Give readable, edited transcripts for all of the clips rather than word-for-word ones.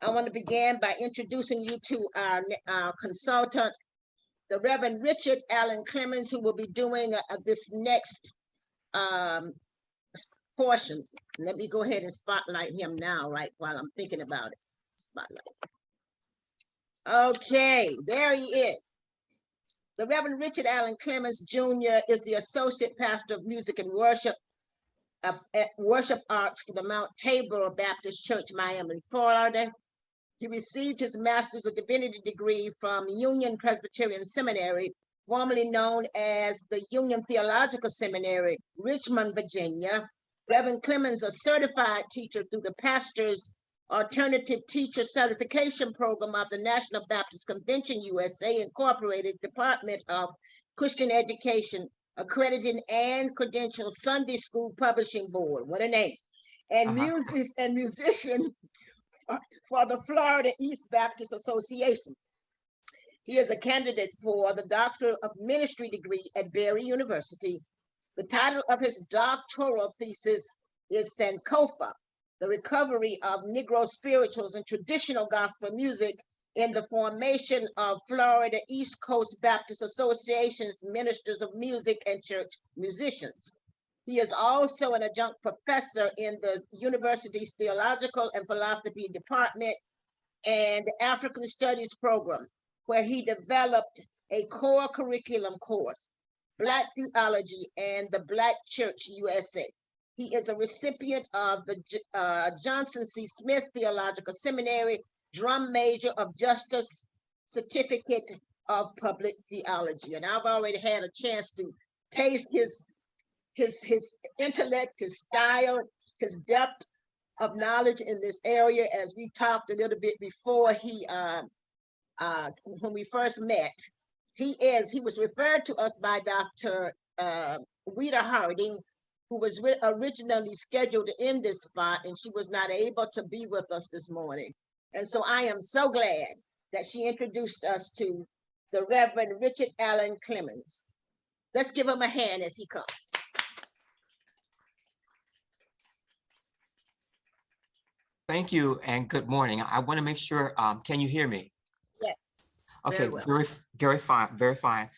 I want to begin by introducing you to our consultant, the Reverend Richard Allen Clements, who will be doing this next portion. Let me go ahead and spotlight him now, right, while I'm thinking about it. Spotlight. Okay, there he is. The Reverend Richard Allen Clements Jr. is the Associate Pastor of Music and Worship at Worship Arts for the Mount Tabor Baptist Church, Miami, Florida. He received his Master's of Divinity degree from Union Presbyterian Seminary, formerly known as the Union Theological Seminary, Richmond, Virginia. Reverend Clements, a certified teacher through the Pastor's Alternative Teacher Certification Program of the National Baptist Convention, USA, Incorporated, Department of Christian Education, accredited and credentialed Sunday School Publishing Board. What a name. And musician for the Florida East Baptist Association. He is a candidate for the Doctor of Ministry degree at Berry University. The title of his doctoral thesis is Sankofa, the Recovery of Negro Spirituals and Traditional Gospel Music in the Formation of Florida East Coast Baptist Association's Ministers of Music and Church Musicians. He is also an adjunct professor in the university's Theological and Philosophy Department and African Studies program, where he developed a core curriculum course, Black Theology and the Black Church USA. He is a recipient of the Johnson C. Smith Theological Seminary Drum Major of Justice Certificate of Public Theology. And I've already had a chance to taste his intellect, his style, his depth of knowledge in this area, as we talked a little bit before when we first met. He was referred to us by Dr. Weta Harding, who was originally scheduled in this spot, and she was not able to be with us this morning. And so I am so glad that she introduced us to the Reverend Richard Allen Clements. Let's give him a hand as he comes. Thank you and good morning. I want to make sure, can you hear me? Yes. Okay, Well. very fine, very fine.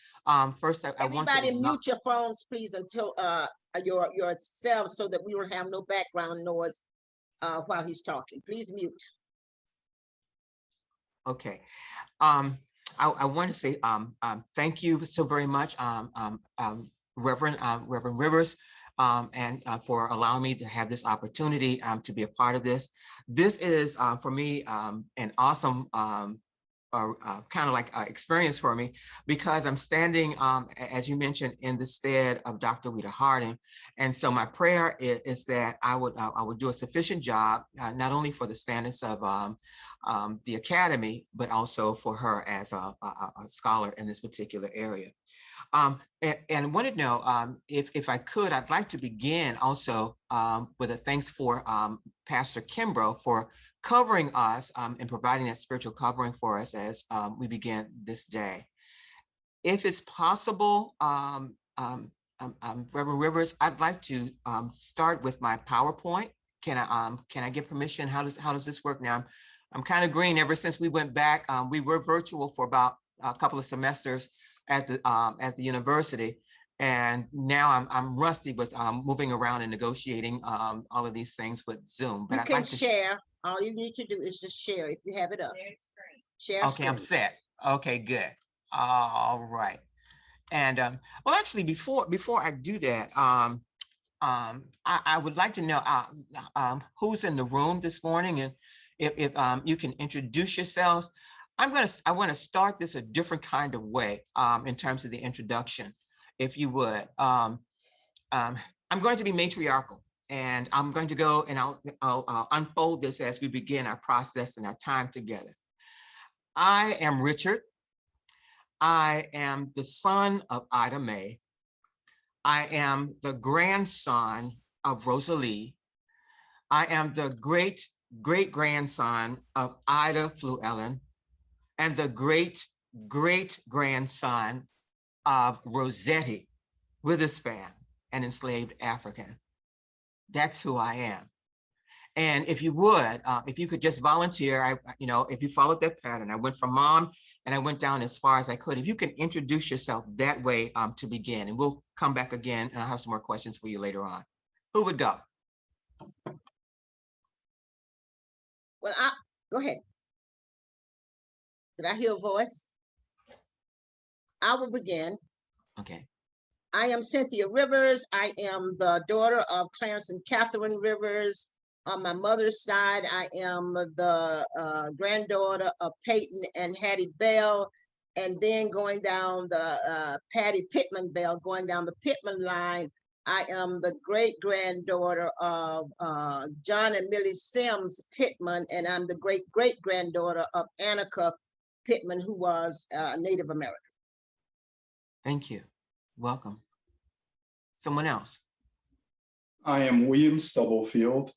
First, I want to mute your phones, please, until yourselves, so that we will have no background noise while he's talking. Please mute. Okay. I want to say thank you so very much, Reverend Rivers, and for allowing me to have this opportunity to be a part of this. This is for me an awesome kind of like experience for me, because I'm standing, as you mentioned, in the stead of Dr. Weta Harding. And so my prayer is that I would do a sufficient job, not only for the standards of the academy, but also for her as a scholar in this particular area. And wanted to know if I could, I'd like to begin also with a thanks for Pastor Kimbrough for covering us and providing that spiritual covering for us as we begin this day. If it's possible, Reverend Rivers, I'd like to start with my PowerPoint. Can I get permission? How does this work now? I'm kind of green ever since we went back. We were virtual for about a couple of semesters at the university, and now I'm rusty with moving around and negotiating all of these things with Zoom. But you can share. All you need to do is just share if you have it up. Share. Okay, I'm set. Okay, good. All right. And well, actually, before I do that, I would like to know who's in the room this morning, and if you can introduce yourselves. I want to start this a different kind of way in terms of the introduction, if you would. I'm going to be matriarchal, and I'm going to go and I'll unfold this as we begin our process and our time together. I am Richard. I am the son of Ida Mae. I am the grandson of Rosalie. I am the great-great-grandson of Ida Fluellen, and the great-great-grandson of Rossetti Witherspoon, an enslaved African. That's who I am. And if you would, if you could just volunteer, if you followed that pattern, I went from mom and I went down as far as I could. If you can introduce yourself that way to begin, and we'll come back again and I'll have some more questions for you later on. Who would go? Well, go ahead. Did I hear a voice? I will begin. Okay. I am Cynthia Rivers. I am the daughter of Clarence and Catherine Rivers. On my mother's side, I am the granddaughter of Peyton and Hattie Bell. And then going down the Patty Pittman Bell, going down the Pittman line, I am the great-granddaughter of John and Millie Sims Pittman, and I'm the great-great-granddaughter of Annika Pittman, who was Native American. Thank you. Welcome. Someone else. I am William Stubblefield.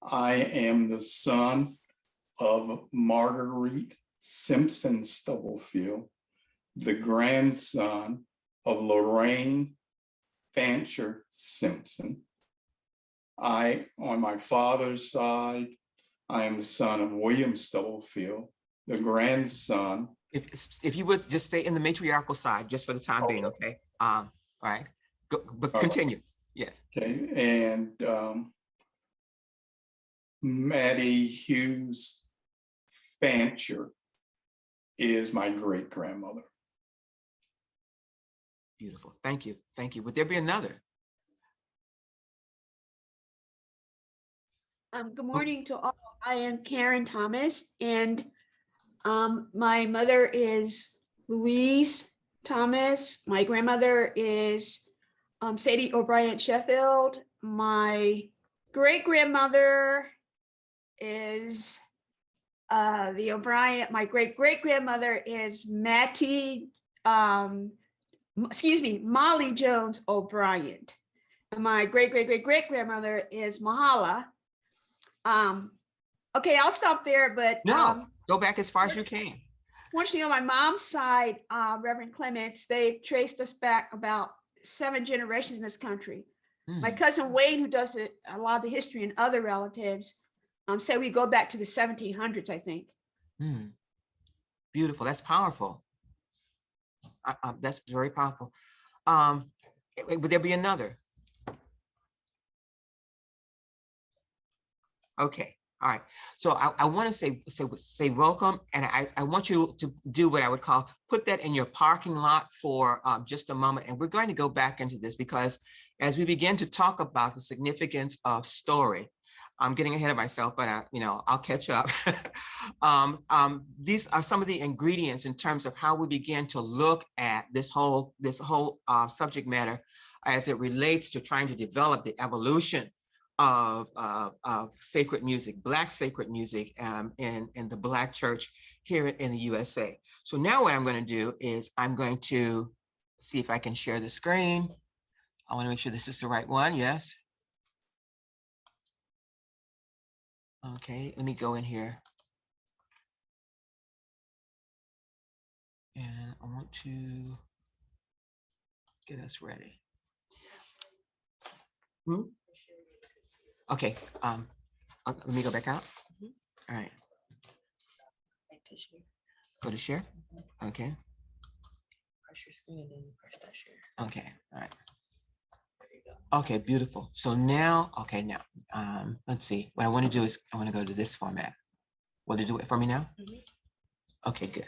I am the son of Marguerite Simpson Stubblefield, the grandson of Lorraine Fancher Simpson. On my father's side, I am the son of William Stubblefield, the grandson. If you would just stay in the matriarchal side, just for the time being, okay? All right, but continue. Yes. Okay, and Maddie Hughes Fancher is my great grandmother. Beautiful. Thank you. Thank you. Would there be another? Good morning to all. I am Karen Thomas, and my mother is Louise Thomas. My grandmother is Sadie O'Brien Sheffield. My great-grandmother is the O'Brien. My great-great-grandmother is Molly Jones O'Brien. And my great-great-great-great-grandmother is Mahala. Okay, I'll stop there, but no, go back as far as you can. Fortunately, on my mom's side, Reverend Clements, they've traced us back about 7 generations in this country. My cousin Wayne, who does a lot of the history, and other relatives say we go back to the 1700s, I think. Beautiful. That's powerful. That's very powerful. Would there be another? Okay. All right. So I want to say welcome, and I want you to do what I would call put that in your parking lot for just a moment. And we're going to go back into this because as we begin to talk about the significance of story, I'm getting ahead of myself, but I'll catch up. These are some of the ingredients in terms of how we begin to look at this whole subject matter as it relates to trying to develop the evolution of sacred music, Black sacred music in the Black church here in the USA. So now what I'm going to do is I'm going to see if I can share the screen. I want to make sure this is the right one. Yes. Okay, let me go in here. And I want to get us ready. Okay, let me go back out. All right. Go to share. Okay. Press your screen and then you press that share. Okay, all right. Okay, beautiful. So now, let's see. What I want to do is I want to go to this format. Will it do it for me now? Okay, good.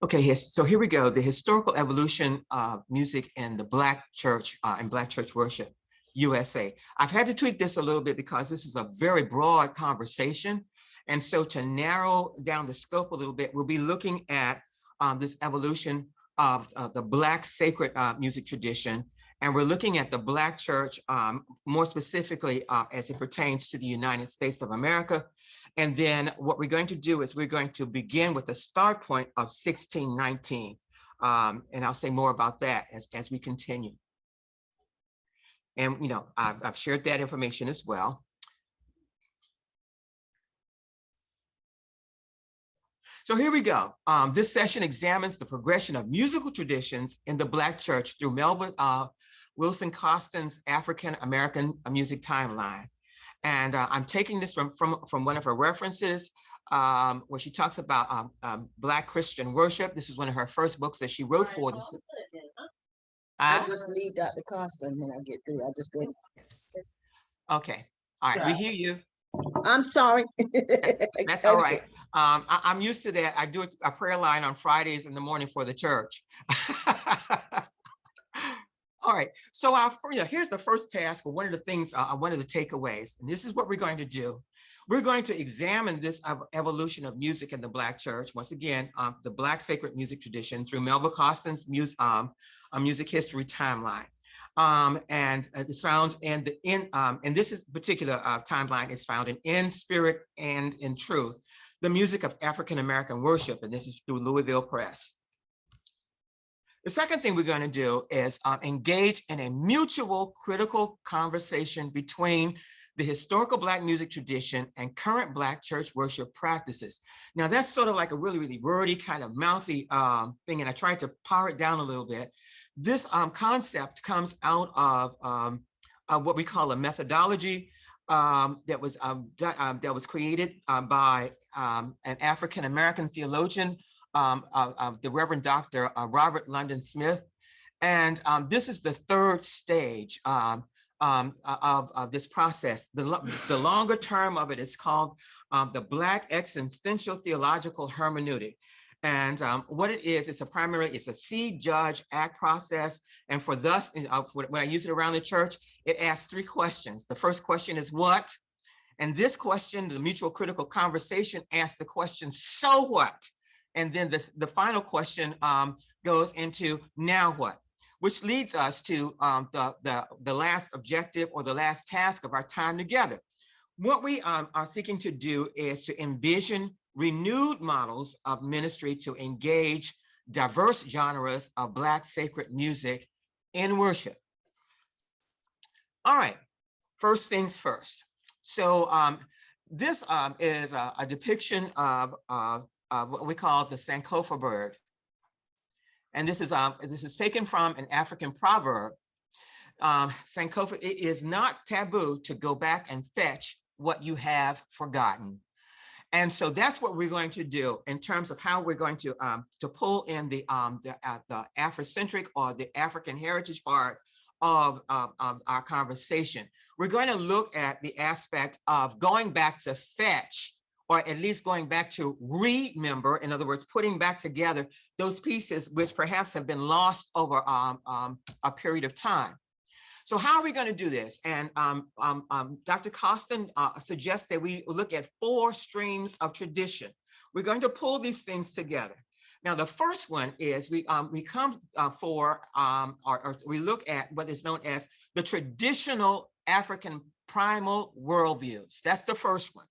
Okay, so here we go. The historical evolution of music in the Black church and Black church worship, USA. I've had to tweak this a little bit because this is a very broad conversation. And so to narrow down the scope a little bit, we'll be looking at this evolution of the Black sacred music tradition. And we're looking at the Black church, more specifically as it pertains to the United States of America. And then what we're going to do is we're going to begin with the start point of 1619. And I'll say more about that as we continue. And, I've shared that information as well. So here we go. This session examines the progression of musical traditions in the Black church through Melba Wilson Costin's African American music timeline. And I'm taking this from one of her references, where she talks about Black Christian worship. This is one of her first books that she wrote for this. I just leave Dr. Costa and when I get through, I just go. Okay. All right. We hear you. I'm sorry. That's all right. I'm used to that. I do a prayer line on Fridays in the morning for the church. All right. So here's the first task, or one of the things, one of the takeaways. And this is what we're going to do. We're going to examine this evolution of music in the Black church. Once again, the Black sacred music tradition through Melba Costin's music history timeline. And it's found in and this is particular timeline is found in Spirit and in Truth, the music of African American worship, and this is through Louisville Press. The second thing we're going to do is engage in a mutual critical conversation between the historical Black music tradition and current Black church worship practices. Now that's sort of like a really, really wordy kind of mouthy thing, and I tried to power it down a little bit. This concept comes out of what we call a methodology that was created by an African American theologian, the Reverend Dr. Robert London Smith, and this is the third stage of this process. The longer term of it is called the Black existential theological hermeneutic. And what it is, it's a see, judge, act process. And for thus, when I use it around the church, it asks three questions. The first question is what? And this question, the mutual critical conversation, asks the question, so what? And then the final question goes into now what? Which leads us to the last objective or the last task of our time together. What we are seeking to do is to envision renewed models of ministry to engage diverse genres of Black sacred music in worship. All right, first things first. So this is a depiction of what we call the Sankofa bird. And this is taken from an African proverb. Sankofa, it is not taboo to go back and fetch what you have forgotten. And so that's what we're going to do in terms of how we're going to pull in the Afrocentric or the African heritage part of our conversation. We're going to look at the aspect of going back to fetch, or at least going back to remember, in other words, putting back together those pieces which perhaps have been lost over a period of time. So how are we going to do this? And Dr. Costin suggests that we look at 4 streams of tradition. We're going to pull these things together. Now, the first one is we look at what is known as the traditional African primal worldviews. That's the first one.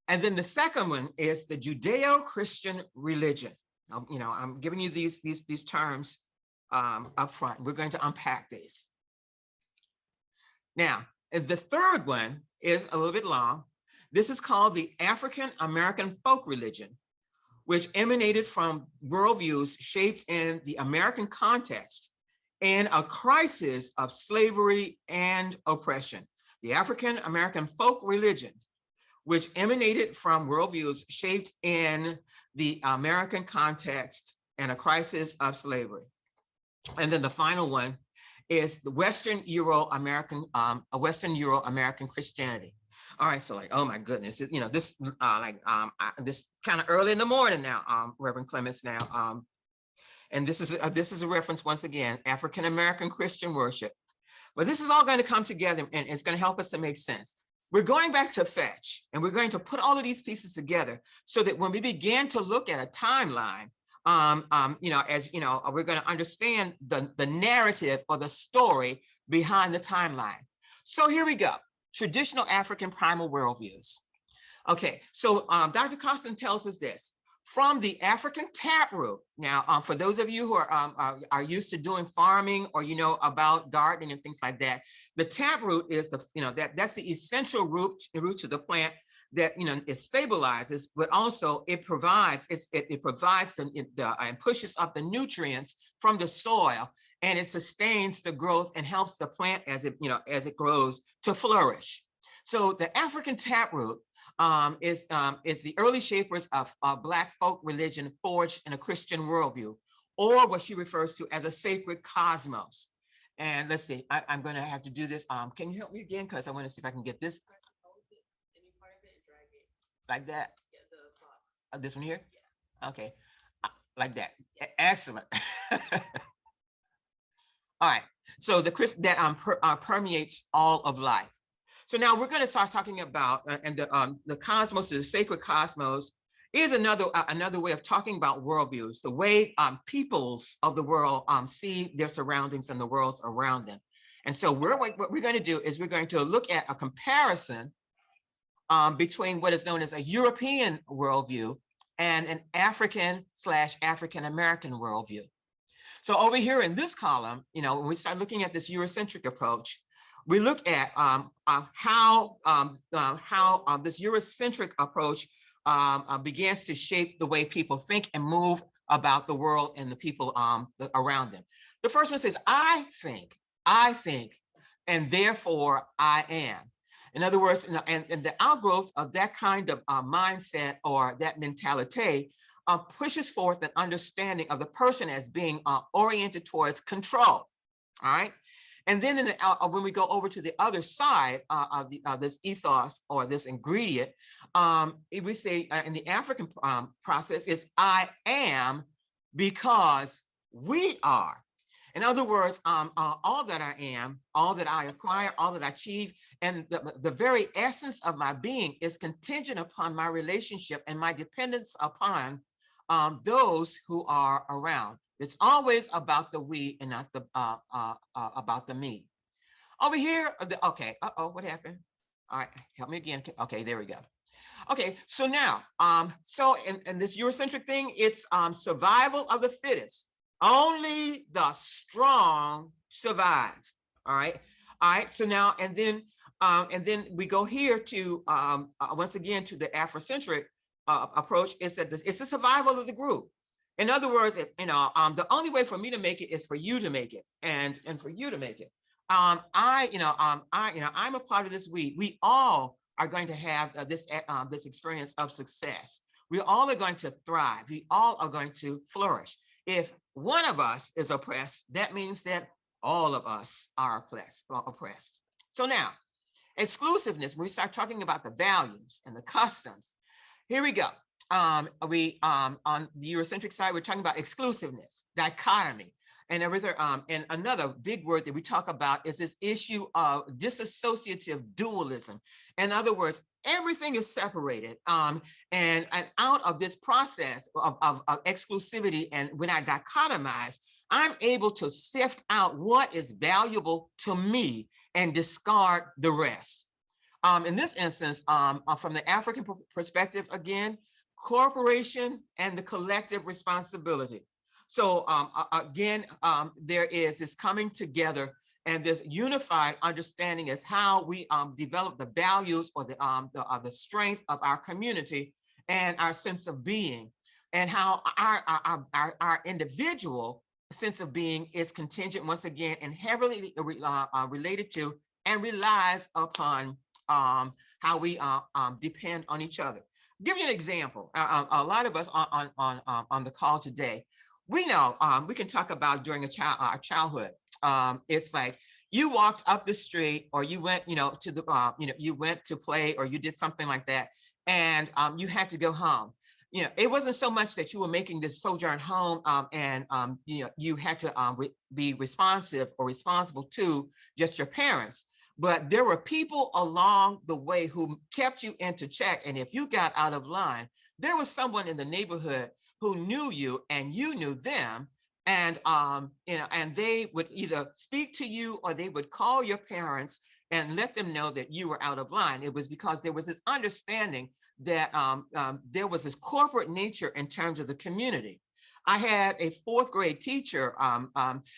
And then the second one is the Judeo-Christian religion. Now, I'm giving you these terms up front. We're going to unpack these. Now, the third one is a little bit long. This is called the African American folk religion, which emanated from worldviews shaped in the American context in a crisis of slavery and oppression. The African American folk religion, which emanated from worldviews shaped in the American context and a crisis of slavery. And then the final one is the Western Euro-American Christianity. All right, so like, oh my goodness, this this kind of early in the morning now, Reverend Clements now, and this is a reference once again, African American Christian worship. But this is all going to come together, and it's going to help us to make sense. We're going back to fetch, and we're going to put all of these pieces together so that when we begin to look at a timeline, we're going to understand the narrative or the story behind the timeline. So here we go. Traditional African primal worldviews. Okay, so Dr. Costin tells us this. From the African taproot. Now, for those of you who are used to doing farming or about gardening and things like that, the taproot is that's the essential root to the plant that it stabilizes, but also it provides it provides and pushes up the nutrients from the soil, and it sustains the growth and helps the plant as it grows to flourish. So the African taproot is the early shapers of Black folk religion forged in a Christian worldview, or what she refers to as a sacred cosmos. And let's see, I'm going to have to do this. Can you help me again? Because I want to see if I can get this like that. This one here? Okay, like that. Excellent. All right, so the that permeates all of life. So now we're going to start talking about, and the cosmos, the sacred cosmos, is another way of talking about worldviews, the way peoples of the world see their surroundings and the worlds around them. And so what we're going to do is we're going to look at a comparison between what is known as a European worldview and an African/African-American worldview. So over here in this column, when we start looking at this Eurocentric approach, we look at how this Eurocentric approach begins to shape the way people think and move about the world and the people around them. The first one says, I think, and therefore I am. In other words, and the outgrowth of that kind of mindset or that mentality pushes forth an understanding of the person as being oriented towards control. All right. And then when we go over to the other side of this ethos or this ingredient, we say in the African process is I am because we are. In other words, all that I am, all that I acquire, all that I achieve, and the very essence of my being is contingent upon my relationship and my dependence upon those who are around. It's always about the we and not about the me. Over here, okay, what happened? All right, help me again. Okay, there we go. Okay, so now, so in this Eurocentric thing, it's survival of the fittest. Only the strong survive. All right. So now, and then we go here to once again to the Afrocentric approach. Is that it's the survival of the group. In other words, the only way for me to make it is for you to make it, and for you to make it. I'm a part of this. We all are going to have this experience of success. We all are going to thrive. We all are going to flourish. If one of us is oppressed, that means that all of us are oppressed. So now, exclusiveness, when we start talking about the values and the customs, here we go. On the Eurocentric side, we're talking about exclusiveness, dichotomy, and everything. And another big word that we talk about is this issue of disassociative dualism. In other words, everything is separated. And out of this process of exclusivity, and when I dichotomize, I'm able to sift out what is valuable to me and discard the rest. In this instance, from the African perspective, again, corporation and the collective responsibility. So again, there is this coming together and this unified understanding as how we develop the values or the strength of our community and our sense of being, and how our individual sense of being is contingent once again and heavily related to and relies upon how we depend on each other. Give you an example. A lot of us on the call today, we know we can talk about during our childhood. It's like you walked up the street, or you went, to the, you went to play, or you did something like that, and you had to go home. It wasn't so much that you were making this sojourn home, and you had to be responsive or responsible to just your parents. But there were people along the way who kept you into check. And if you got out of line, there was someone in the neighborhood who knew you and you knew them. And, and they would either speak to you or they would call your parents and let them know that you were out of line. It was because there was this understanding that there was this corporate nature in terms of the community. I had a fourth grade teacher.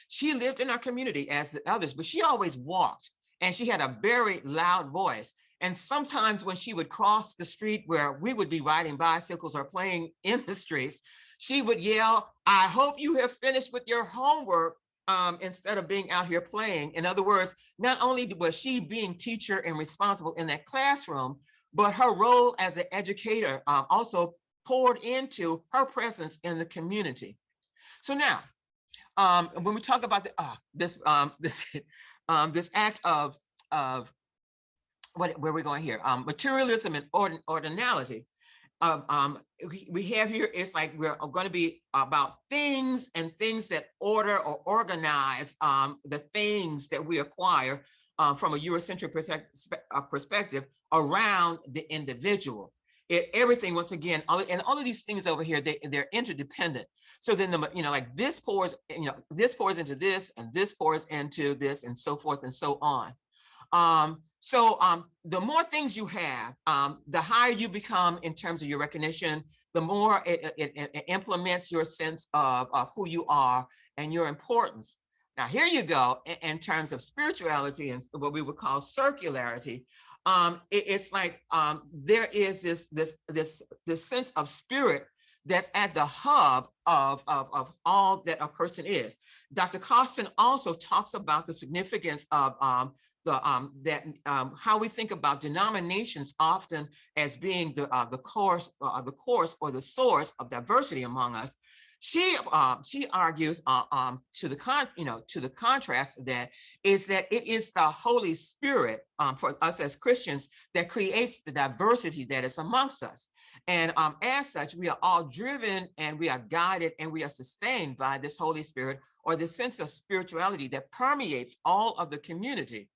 She lived in our community as the others, but she always walked. And she had a very loud voice. And sometimes when she would cross the street where we would be riding bicycles or playing in the streets, she would yell, "I hope you have finished with your homework," instead of being out here playing. In other words, not only was she being teacher and responsible in that classroom, but her role as an educator also poured into her presence in the community. So now, when we talk about this act of where we're going here, materialism and ordinality, we have here, it's like we're going to be about things and things that order or organize the things that we acquire from a Eurocentric perspective around the individual. Everything, once again, and all of these things over here, they're interdependent. So then, like this pours, this pours into this, and this pours into this, and so forth and so on. The more things you have, the higher you become in terms of your recognition, the more it implements your sense of who you are and your importance. Now, here you go, in terms of spirituality and what we would call circularity. It's like there is this sense of spirit that's at the hub of all that a person is. Dr. Costin also talks about the significance of how we think about denominations often as being the course or the source of diversity among us. She argues to the contrast that it is the Holy Spirit for us as Christians that creates the diversity that is amongst us. And as such, we are all driven and we are guided and we are sustained by this Holy Spirit, or this sense of spirituality that permeates all of the community.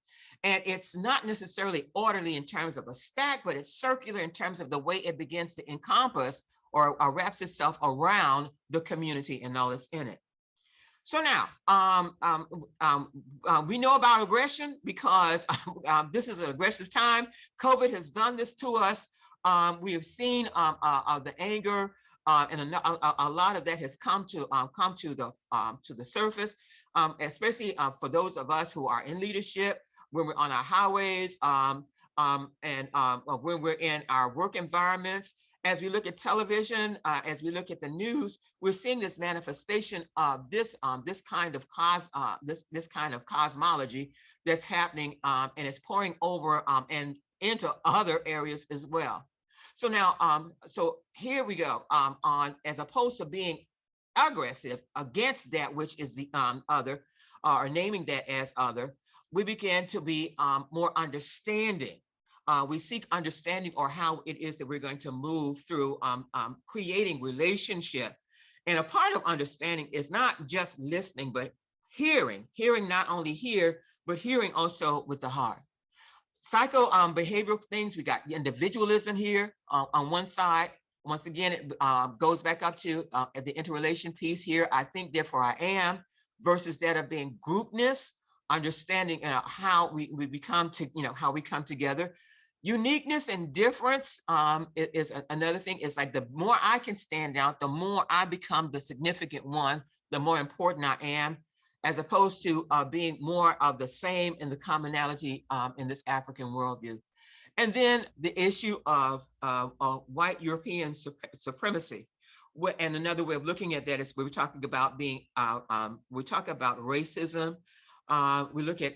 And it's not necessarily orderly in terms of a stack, but it's circular in terms of the way it begins to encompass or wraps itself around the community and all that's in it. So now, we know about aggression because this is an aggressive time. COVID has done this to us. We have seen the anger, and a lot of that has come to the surface, especially for those of us who are in leadership, when we're on our highways, and when we're in our work environments. As we look at television, as we look at the news, we're seeing this manifestation of this kind of cosmology that's happening, and it's pouring over and into other areas as well. So now, so here we go. On as opposed to being aggressive against that which is the other, or naming that as other, we begin to be more understanding. We seek understanding, or how it is that we're going to move through creating relationship. And a part of understanding is not just listening, but hearing not only here, but hearing also with the heart. Psycho behavioral things, we got individualism here on one side. Once again, it goes back up to the interrelation piece here. I think, therefore I am, versus that of being groupness, understanding how we become to, how we come together. Uniqueness and difference is another thing. It's like the more I can stand out, the more I become the significant one, the more important I am, as opposed to being more of the same in the commonality in this African worldview. And then the issue of white European supremacy. And another way of looking at that is we're talking about being, we talk about racism. We look at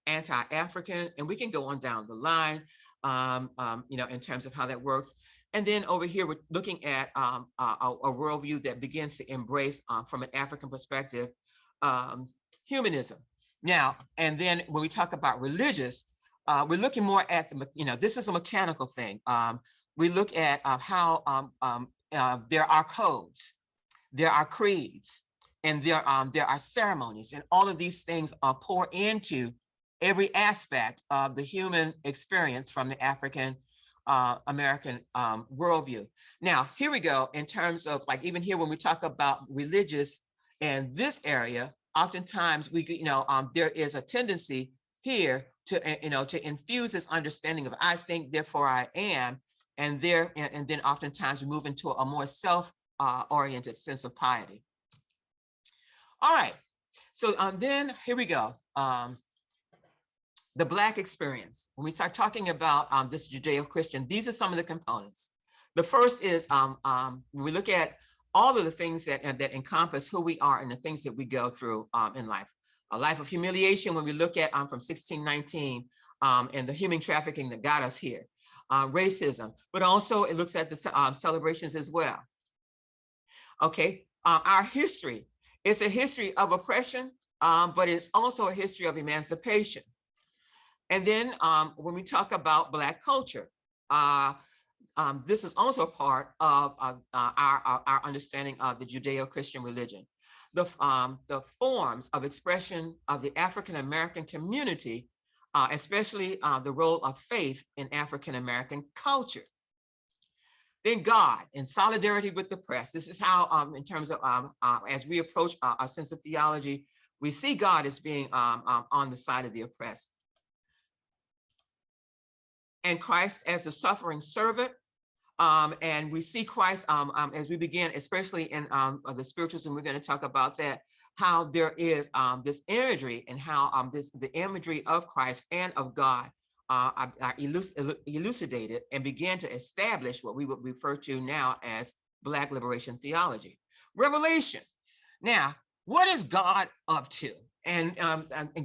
anti-African, and we can go on down the line, in terms of how that works. And then over here, we're looking at a worldview that begins to embrace, from an African perspective, humanism. Now, and then when we talk about religious, we're looking more at this is a mechanical thing. We look at how there are codes, there are creeds, and there are ceremonies, and all of these things pour into every aspect of the human experience from the African American worldview. Now, here we go in terms of, like, even here when we talk about religious in this area, oftentimes there is a tendency here to to infuse this understanding of I think, therefore I am, and then oftentimes we move into a more self-oriented sense of piety. All right, so then here we go. the Black experience. When we start talking about this Judeo-Christian, these are some of the components. The first is when we look at all of the things that encompass who we are and the things that we go through in life. A life of humiliation when we look at from 1619 and the human trafficking that got us here. Racism, but also it looks at the celebrations as well. Okay, our history is a history of oppression, but it's also a history of emancipation. And then when we talk about Black culture, this is also a part of our understanding of the Judeo-Christian religion. The forms of expression of the African-American community, especially the role of faith in African-American culture. Then God, in solidarity with the press. This is how, in terms of, as we approach our sense of theology, we see God as being on the side of the oppressed. And Christ as the suffering servant. And we see Christ as we begin, especially in the spirituals, and we're going to talk about that, how there is this imagery and how the imagery of Christ and of God are elucidated and began to establish what we would refer to now as Black liberation theology. Revelation. Now, what is God up to? And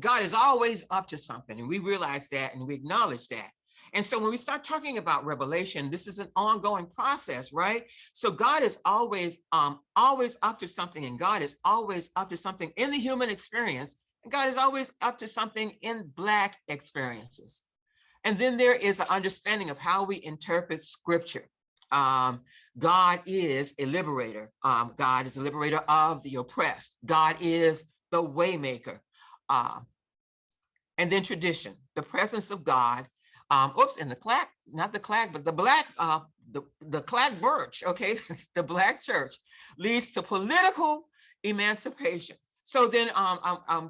God is always up to something, and we realize that and we acknowledge that. And so when we start talking about revelation, this is an ongoing process, right? So God is always up to something, and God is always up to something in the human experience, and God is always up to something in Black experiences. And then there is an understanding of how we interpret scripture. God is a liberator. God is the liberator of the oppressed. God is the waymaker. And then tradition, the presence of God. And the clack, not the clack, but the Black, the clack birch, okay, the Black church leads to political emancipation. So then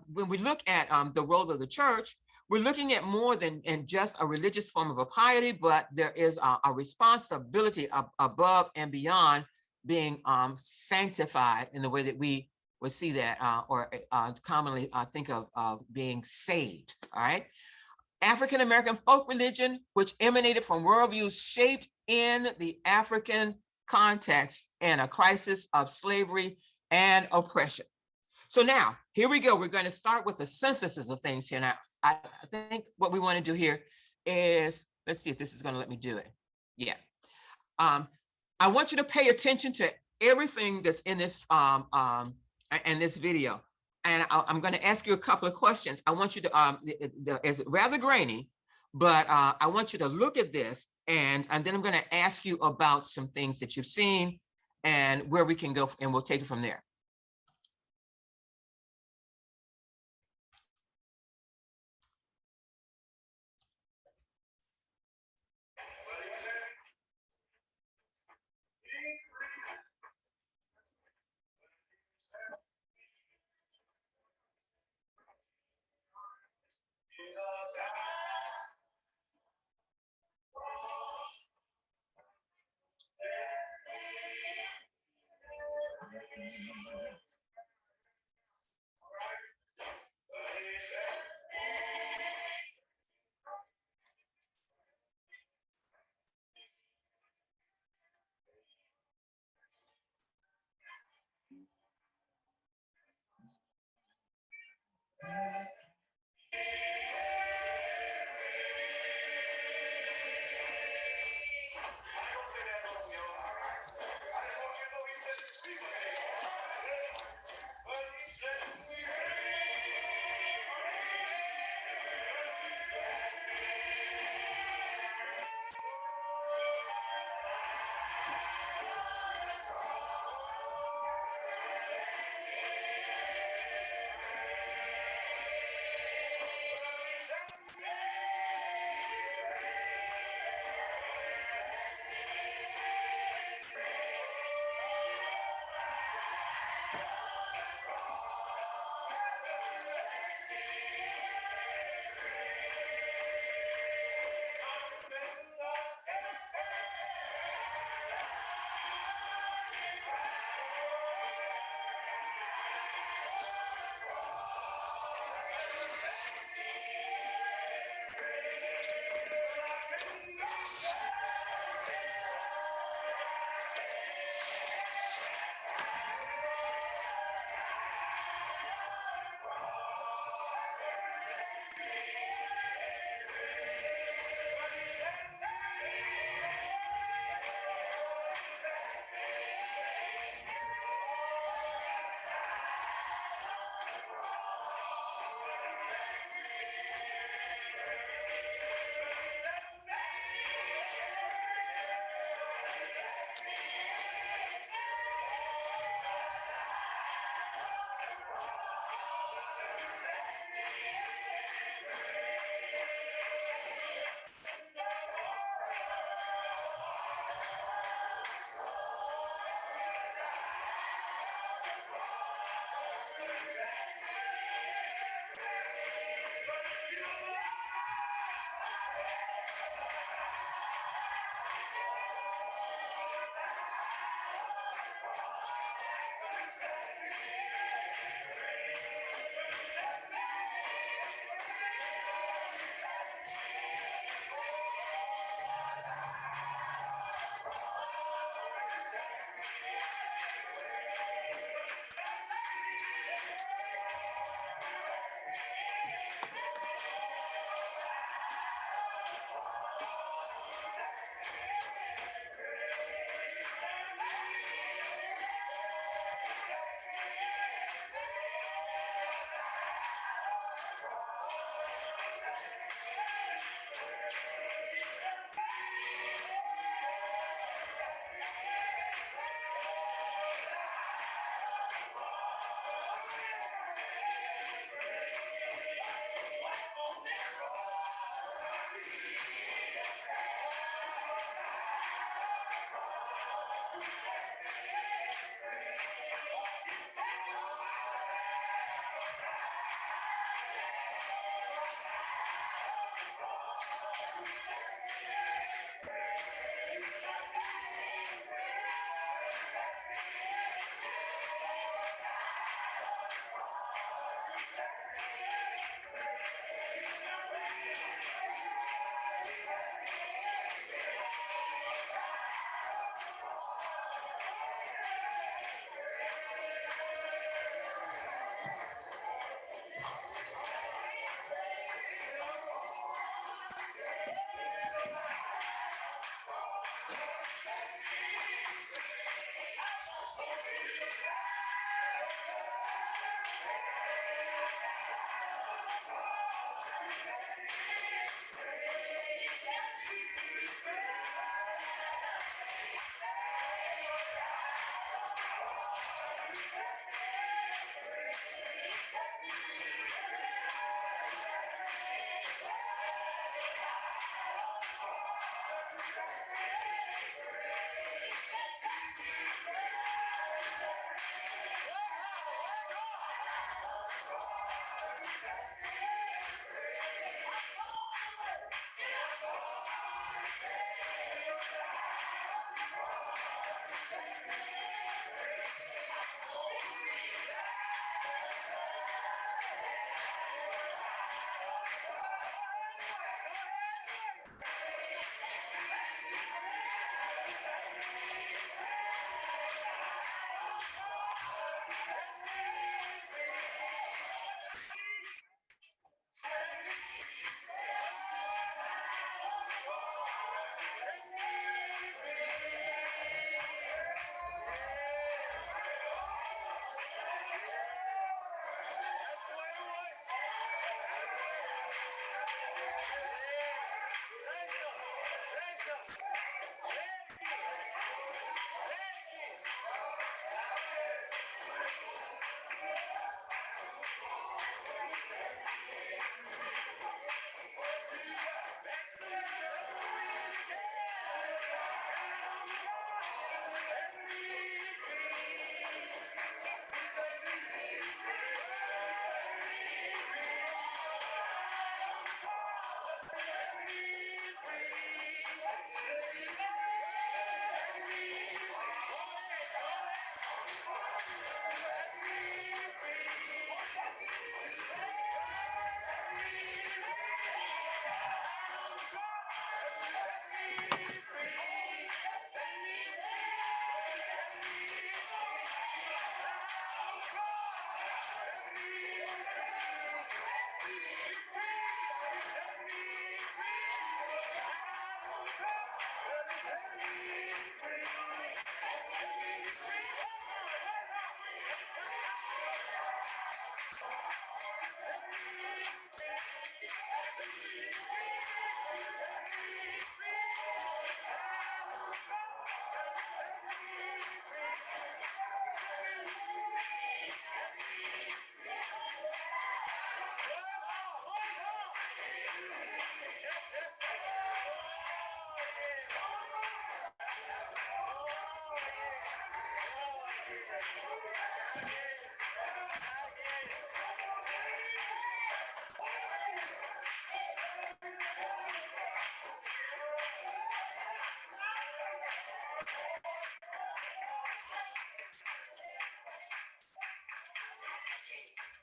when we look at the role of the church, we're looking at more than just a religious form of a piety, but there is a responsibility above and beyond being sanctified in the way that we would see that or commonly think of being saved, all right? African-American folk religion, which emanated from worldviews shaped in the African context and a crisis of slavery and oppression. So now, here we go. We're going to start with the synthesis of things here. Now, I think what we want to do here is, let's see if this is going to let me do it. Yeah. I want you to pay attention to everything that's in this video. And I'm going to ask you a couple of questions. I want you to, it's rather grainy, but I want you to look at this, and then I'm going to ask you about some things that you've seen and where we can go, and we'll take it from there.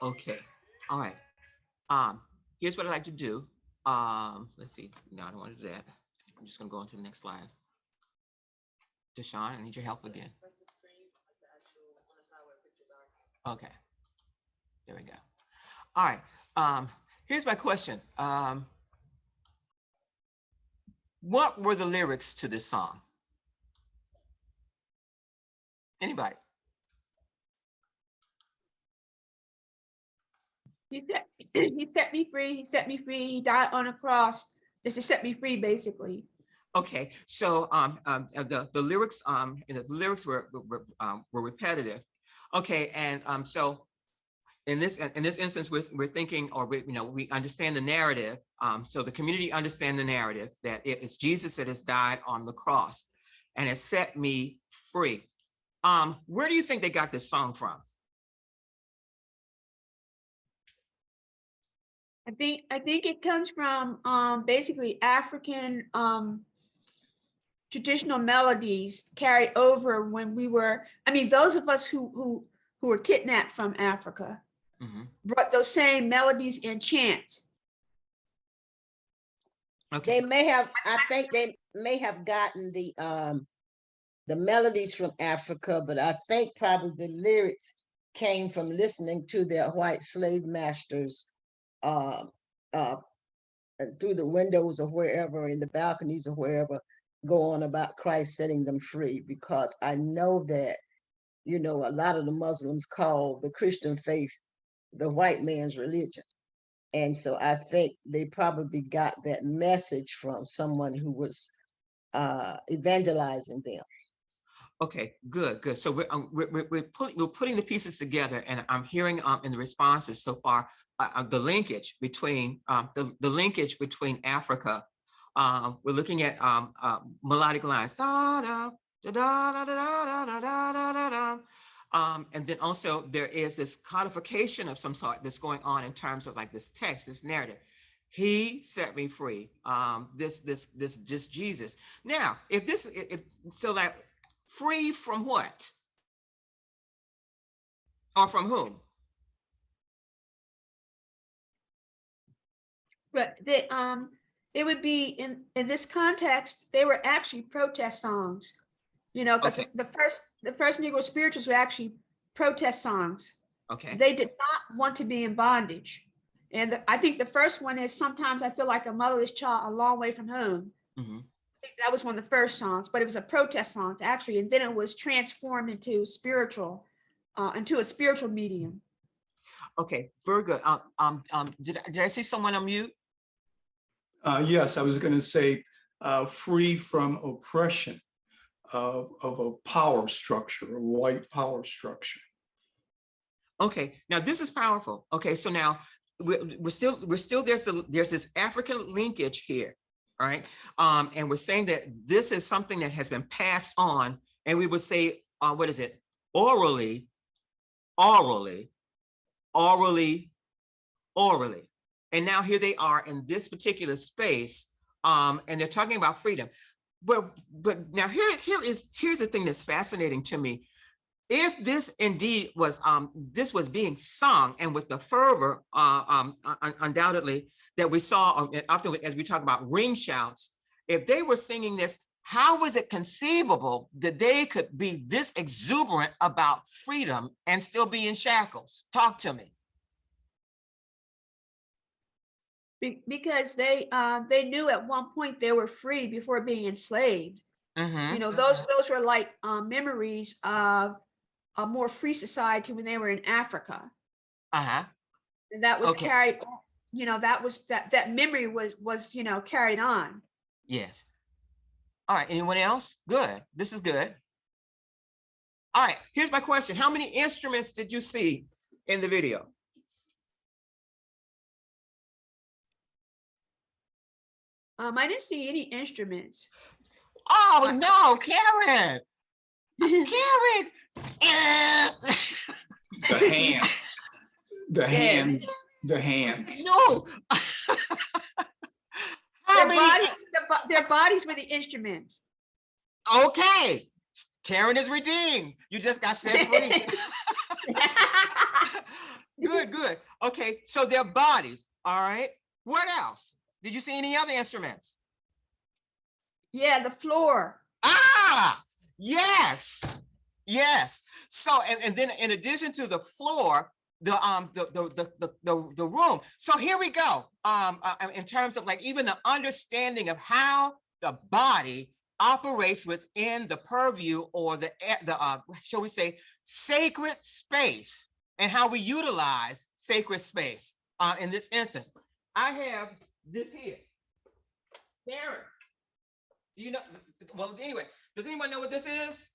Okay. All right. Here's what I like to do. Let's see. No, I don't want to do that. I'm just gonna go on to the next slide. Deshaun, I need your help again. Okay. There we go. All right. Here's my question. What were the lyrics to this song? Anybody? He set me free. He set me free. He died on a cross. This to set me free, basically. Okay, so the lyrics the lyrics were repetitive. Okay, and so in this instance, we're thinking, or we understand the narrative. So the community understand the narrative that it is Jesus that has died on the cross and has set me free. Where do you think they got this song from? I think it comes from basically African traditional melodies carried over when we were, I mean, those of us who were kidnapped from Africa brought those same melodies and chants. Okay. They may have, I think they may have gotten the melodies from Africa, but I think probably the lyrics came from listening to their white slave masters through the windows or wherever, in the balconies or wherever, go on about Christ setting them free. Because I know that, a lot of the Muslims call the Christian faith the white man's religion. And so I think they probably got that message from someone who was evangelizing them. Okay, good. So we're putting the pieces together, and I'm hearing in the responses so far the linkage between the linkage between Africa. We're looking at melodic lines, and then also there is this codification of some sort that's going on in terms of like this text, this narrative. He set me free. This just Jesus. Now, if so, like. Free from what? Or from whom? But it would be in this context, they were actually protest songs, because Okay. the first Negro spirituals were actually protest songs. Okay. They did not want to be in bondage. And I think the first one is Sometimes I Feel Like a Motherless Child a Long Way from Home. I think that was one of the first songs, but it was a protest song actually, and then it was transformed into a spiritual medium. Okay, very good. Did I see someone on mute? Yes, I was going to say free from oppression of a power structure, a white power structure. Okay, now this is powerful. Okay, so now we're still there's this African linkage here. All right. And we're saying that this is something that has been passed on, and we would say, what is it? Orally. And now here they are in this particular space, and they're talking about freedom. But now here's the thing that's fascinating to me. If this indeed was this was being sung, and with the fervor undoubtedly that we saw often as we talk about ring shouts, if they were singing this, how was it conceivable that they could be this exuberant about freedom and still be in shackles? Talk to me. Because they knew at one point they were free before being enslaved. Those were like memories of a more free society when they were in Africa. And that was carried, that memory was carried on. Yes. All right, anyone else? Good, this is good. All right, here's my question. How many instruments did you see in the video? I didn't see any instruments. Oh no, Karen. Karen. The hands. No. Their bodies were the instruments. Okay. Karen is redeemed. You just got set free. Good, good. Okay, so their bodies. All right. What else? Did you see any other instruments? Yeah, the floor. Ah, yes, yes. So, and then in addition to the floor, the room. So here we go. In terms of like even the understanding of how the body operates within the purview or the shall we say sacred space, and how we utilize sacred space. In this instance, I have this here. Karen, do you know? Well, anyway, does anyone know what this is?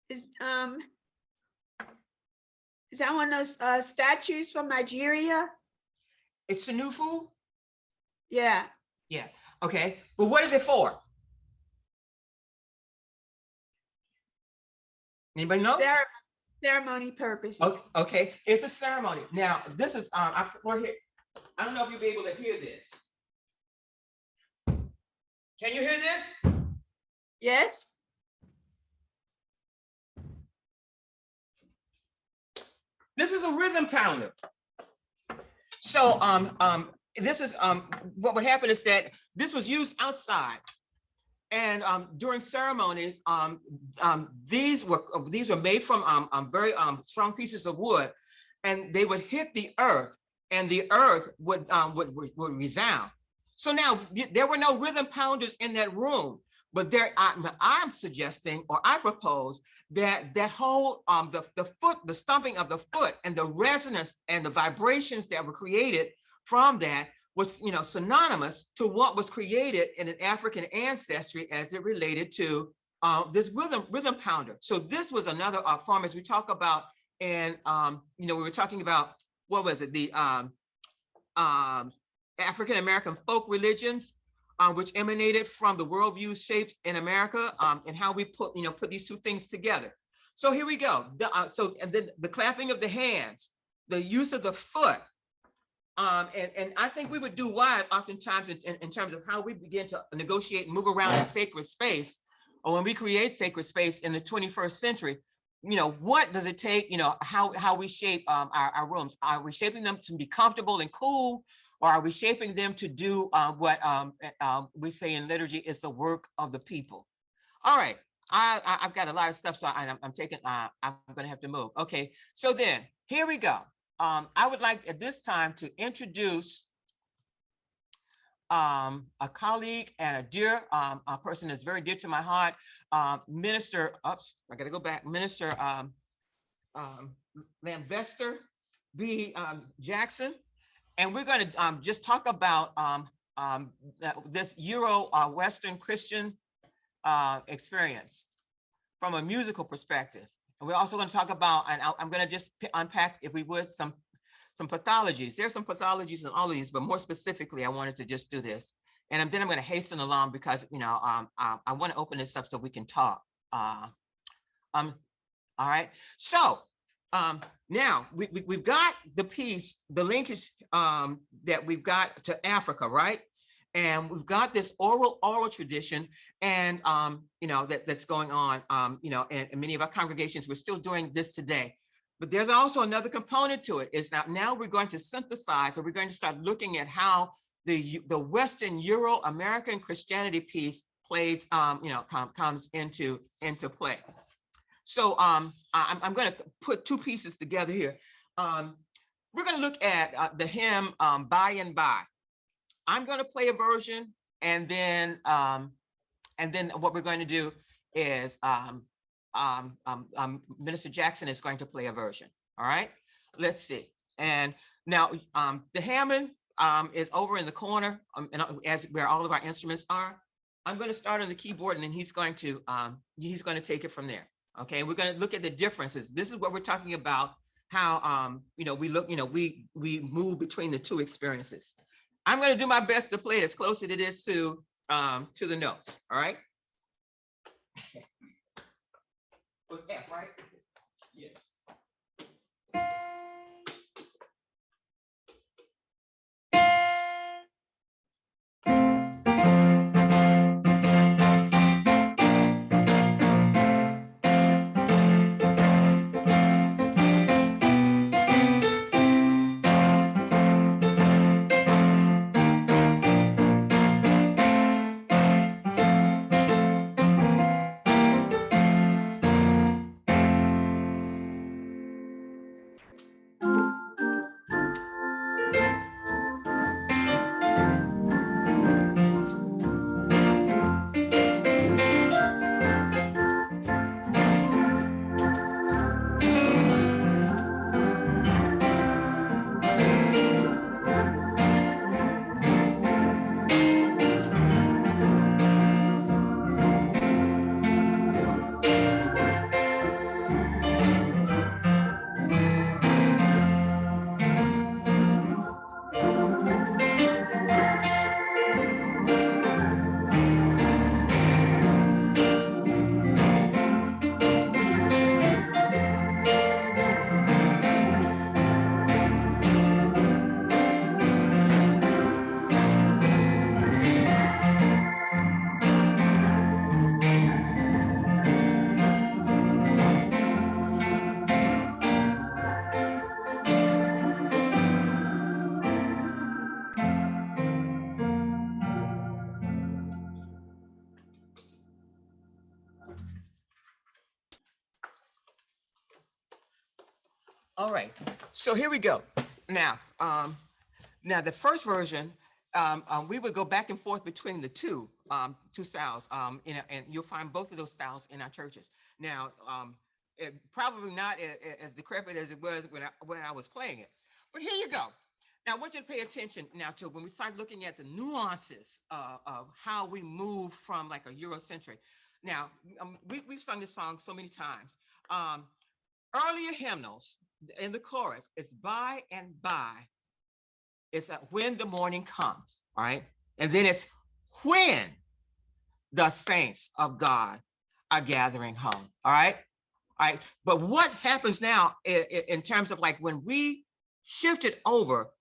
Is that one of those statues from Nigeria? It's Sanufu? Yeah. Yeah. Okay. But what is it for? Anybody know? Ceremony purposes. Okay. It's a ceremony. Now, this is right here. I don't know if you'll be able to hear this. Can you hear this? Yes. This is a rhythm counter. So this is what would happen is that this was used outside, and during ceremonies, these were made from very strong pieces of wood, and they would hit the earth, and the earth would resound. So now there were no rhythm pounders in that room, but there I'm suggesting, or I propose, that whole the stomping of the foot and the resonance and the vibrations that were created from that was synonymous to what was created in an African ancestry as it related to this rhythm pounder. So this was another form, as we talk about, and we were talking about, what was it, the African American folk religions, which emanated from the worldviews shaped in America, and how we put these two things together. So here we go. And then the clapping of the hands, the use of the foot, and I think we would do wise oftentimes in terms of how we begin to negotiate and move around in sacred space, or when we create sacred space in the 21st century. What does it take? How we shape our rooms. Are we shaping them to be comfortable and cool? Or are we shaping them to do what we say in liturgy is the work of the people? All right, I've got a lot of stuff, so I'm going to have to move. Okay, so then here we go. I would like at this time to introduce a colleague and a dear a person that's very dear to my heart, Minister. Oops, I got to go back. Minister Lanvester B. Jackson. And we're going to just talk about this Euro-Western Christian experience from a musical perspective. And we're also going to talk about, and I'm going to just unpack, if we would, some pathologies. There's some pathologies in all of these, but more specifically, I wanted to just do this. And then I'm going to hasten along because, I want to open this up so we can talk. All right. So now we've got the piece, the linkage that we've got to Africa, right? And we've got this oral tradition, and that's going on. In many of our congregations, we're still doing this today. But there's also another component to it. Is that now we're going to synthesize, or we're going to start looking at how the Western Euro-American Christianity piece plays, comes into play. So I'm going to put two pieces together here. We're going to look at the hymn "By and By." I'm going to play a version, and then what we're going to do is Minister Jackson is going to play a version. All right, let's see. And now the Hammond is over in the corner, as where all of our instruments are. I'm going to start on the keyboard, and then he's going to take it from there. Okay, we're going to look at the differences. This is what we're talking about, how we look, we move between the two experiences. I'm going to do my best to play it as close as it is to the notes. All right. Was F, right? Yes. All right, so here we go. Now, now the first version, we would go back and forth between the two styles, and you'll find both of those styles in our churches. Now, probably not as decrepit as it was when I was playing it, but here you go. Now, I want you to pay attention now to when we start looking at the nuances of how we move from like a Eurocentric. Now, we've sung this song so many times. Earlier hymnals in the chorus, it's by and by. It's when the morning comes, all right? And then it's when the saints of God are gathering home, all right? All right. But what happens now in terms of like when we shifted over,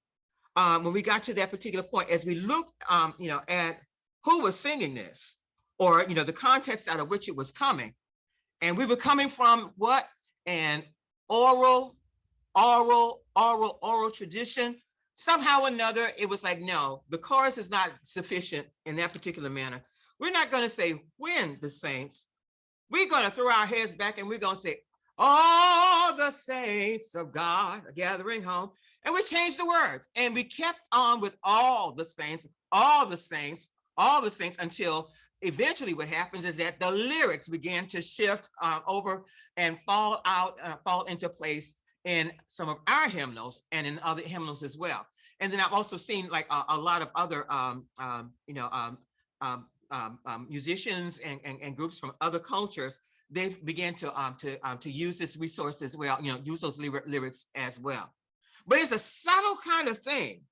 when we got to that particular point, as we looked, at who was singing this, or, the context out of which it was coming, and we were coming from what? An oral tradition. Somehow or another, it was like, no, the chorus is not sufficient in that particular manner. We're not going to say when the saints, we're going to throw our heads back and we're going to say, all the saints of God are gathering home. And we changed the words and we kept on with all the saints, until eventually what happens is that the lyrics began to shift over and fall into place in some of our hymnals and in other hymnals as well. And then I've also seen like a lot of other, musicians and groups from other cultures. They've began to use this resource as well, use those lyrics as well. But it's a subtle kind of thing.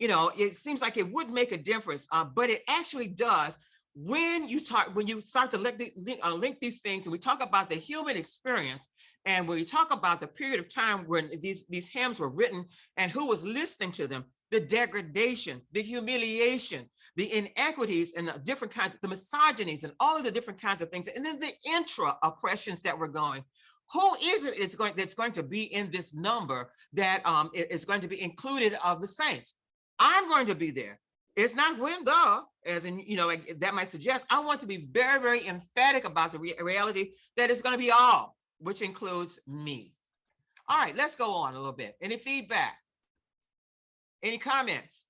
It seems like it would make a difference, but it actually does when you start to link these things, and we talk about the human experience, and when we talk about the period of time when these hymns were written and who was listening to them, the degradation, the humiliation, the inequities, and the different kinds, the misogynies, and all of the different kinds of things, and then the intra oppressions that were going. Who is it that's going to be in this number that is going to be included of the saints? I'm going to be there. It's not when the, as in, like that might suggest. I want to be very, very emphatic about the reality that it's going to be all, which includes me. All right, let's go on a little bit. Any feedback? Any comments?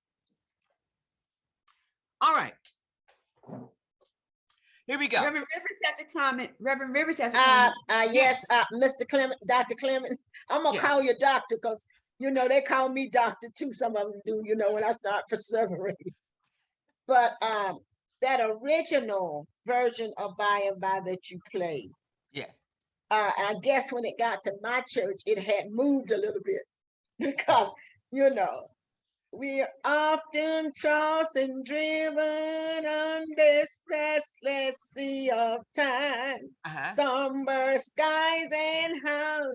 All right. Here we go. Reverend Rivers has a comment. Reverend Rivers has a comment. Yes, Mr. Clement, Dr. Clements. I'm gonna call you doctor because they call me doctor too. Some of them do, when I start persevering. But that original version of By and By that you played. Yes. I guess when it got to my church, it had moved a little bit because, we're often tossed and driven on this restless sea of time, somber skies and how,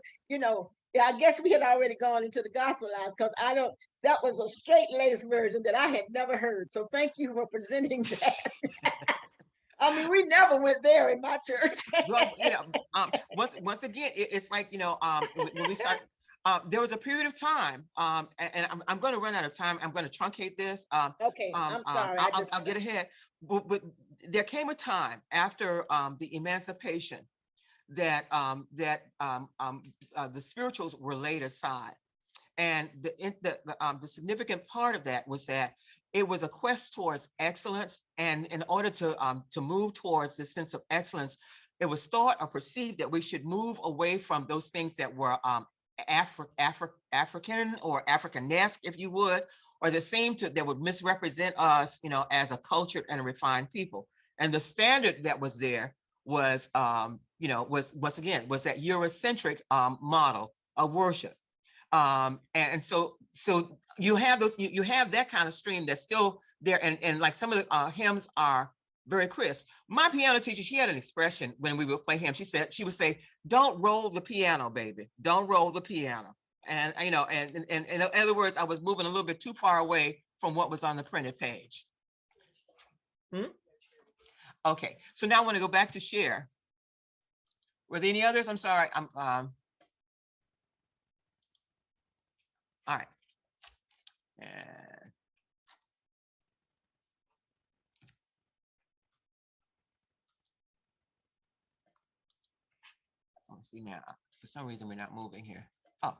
I guess we had already gone into the gospel lines because that was a straight lace version that I had never heard. So thank you for presenting that. I mean, we never went there in my church. Well, once again, it's like, when we start, there was a period of time, and I'm going to run out of time. I'm going to truncate this. Okay, I'm sorry. I'll get ahead. But there came a time after the emancipation that the spirituals were laid aside, and the significant part of that was that it was a quest towards excellence, and in order to move towards this sense of excellence, it was thought or perceived that we should move away from those things that were African or Africanesque, if you would, or that would misrepresent us, as a cultured and a refined people. And the standard that was there was, was that Eurocentric model of worship. And so you have you have that kind of stream that's still there, and like some of the hymns are very crisp. My piano teacher, she had an expression when we would play hymns. She would say, "Don't roll the piano, baby. Don't roll the piano." And and in other words, I was moving a little bit too far away from what was on the printed page. Okay, so now I want to go back to share. Were there any others? I'm sorry. All right. Let's see now. For some reason, we're not moving here. Oh,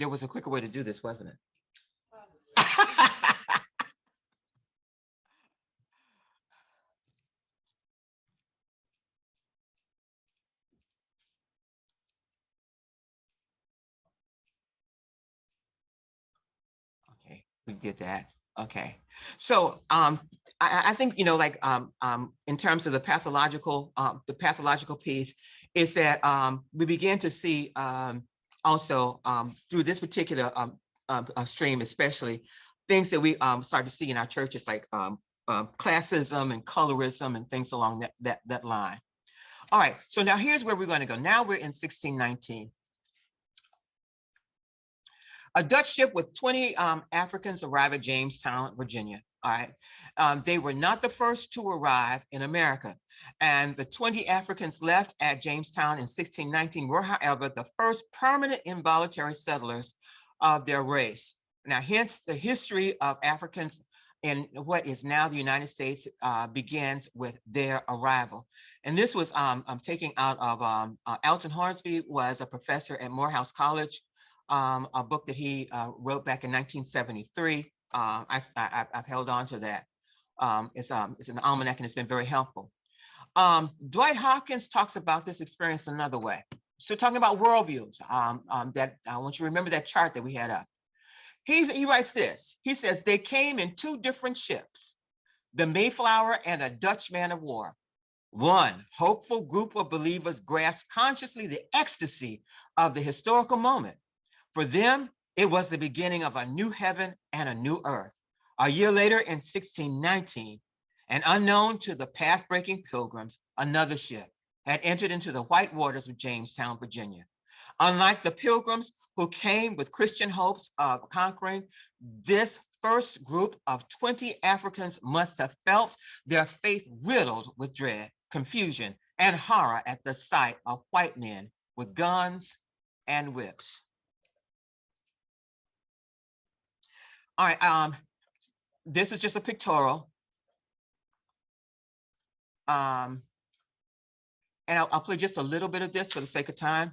There was a quicker way to do this, wasn't it? Okay, we did that. Okay, so I think like in terms of the pathological piece is that we begin to see also through this particular stream, especially things that we start to see in our churches like classism and colorism and things along that line. All right, so now here's where we're going to go. Now we're in 1619. A Dutch ship with 20 Africans arrived at Jamestown, Virginia. All right. They were not the first to arrive in America. And the 20 Africans left at Jamestown in 1619 were, however, the first permanent involuntary settlers of their race. Now, hence the history of Africans in what is now the United States begins with their arrival. And this was taken out of Alton Hornsby was a professor at Morehouse College. A book that he wrote back in 1973. I've held on to that. It's an almanac and it's been very helpful. Dwight Hawkins talks about this experience another way. So talking about worldviews, that I want you to remember that chart that we had up. He writes this. He says, they came in two different ships, the Mayflower and a Dutch man of war. One hopeful group of believers grasped consciously the ecstasy of the historical moment. For them, it was the beginning of a new heaven and a new earth. A year later, in 1619, and unknown to the path-breaking pilgrims, another ship had entered into the white waters of Jamestown, Virginia. Unlike the pilgrims who came with Christian hopes of conquering, this first group of 20 Africans must have felt their faith riddled with dread, confusion, and horror at the sight of white men with guns and whips. All right, this is just a pictorial. And I'll play just a little bit of this for the sake of time.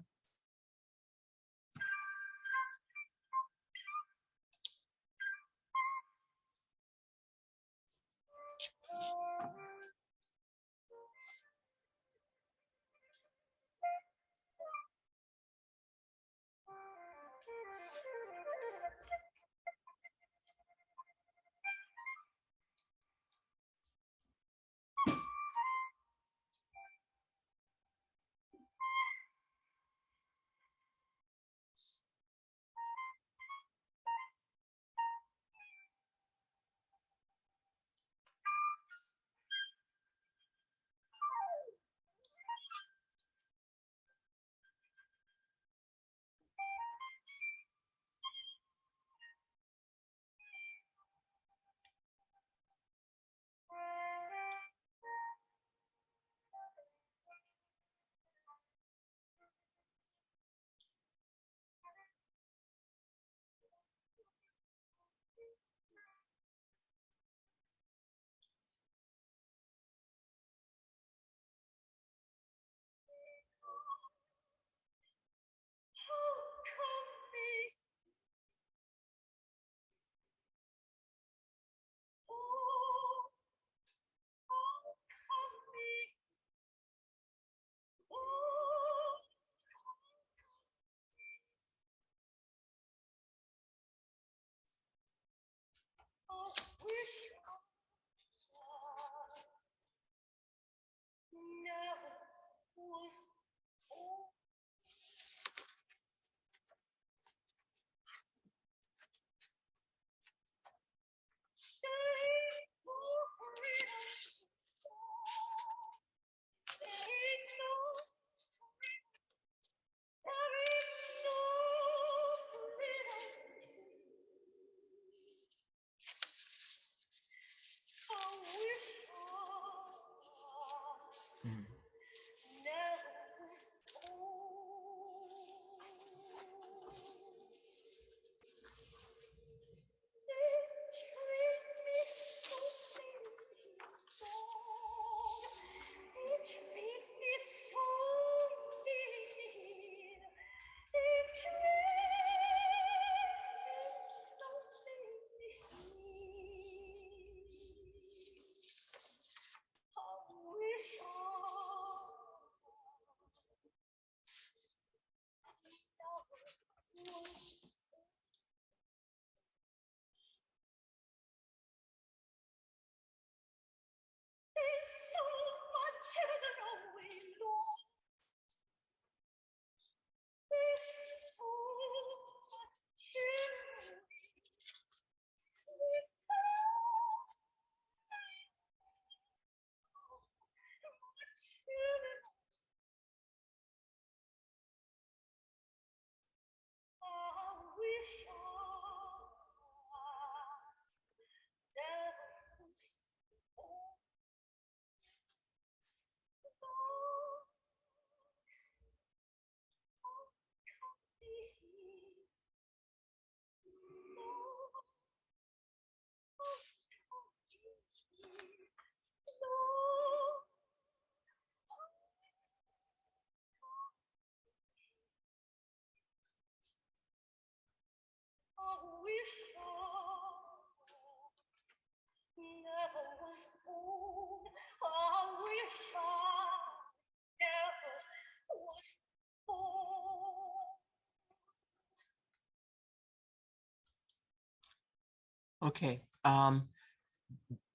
Okay.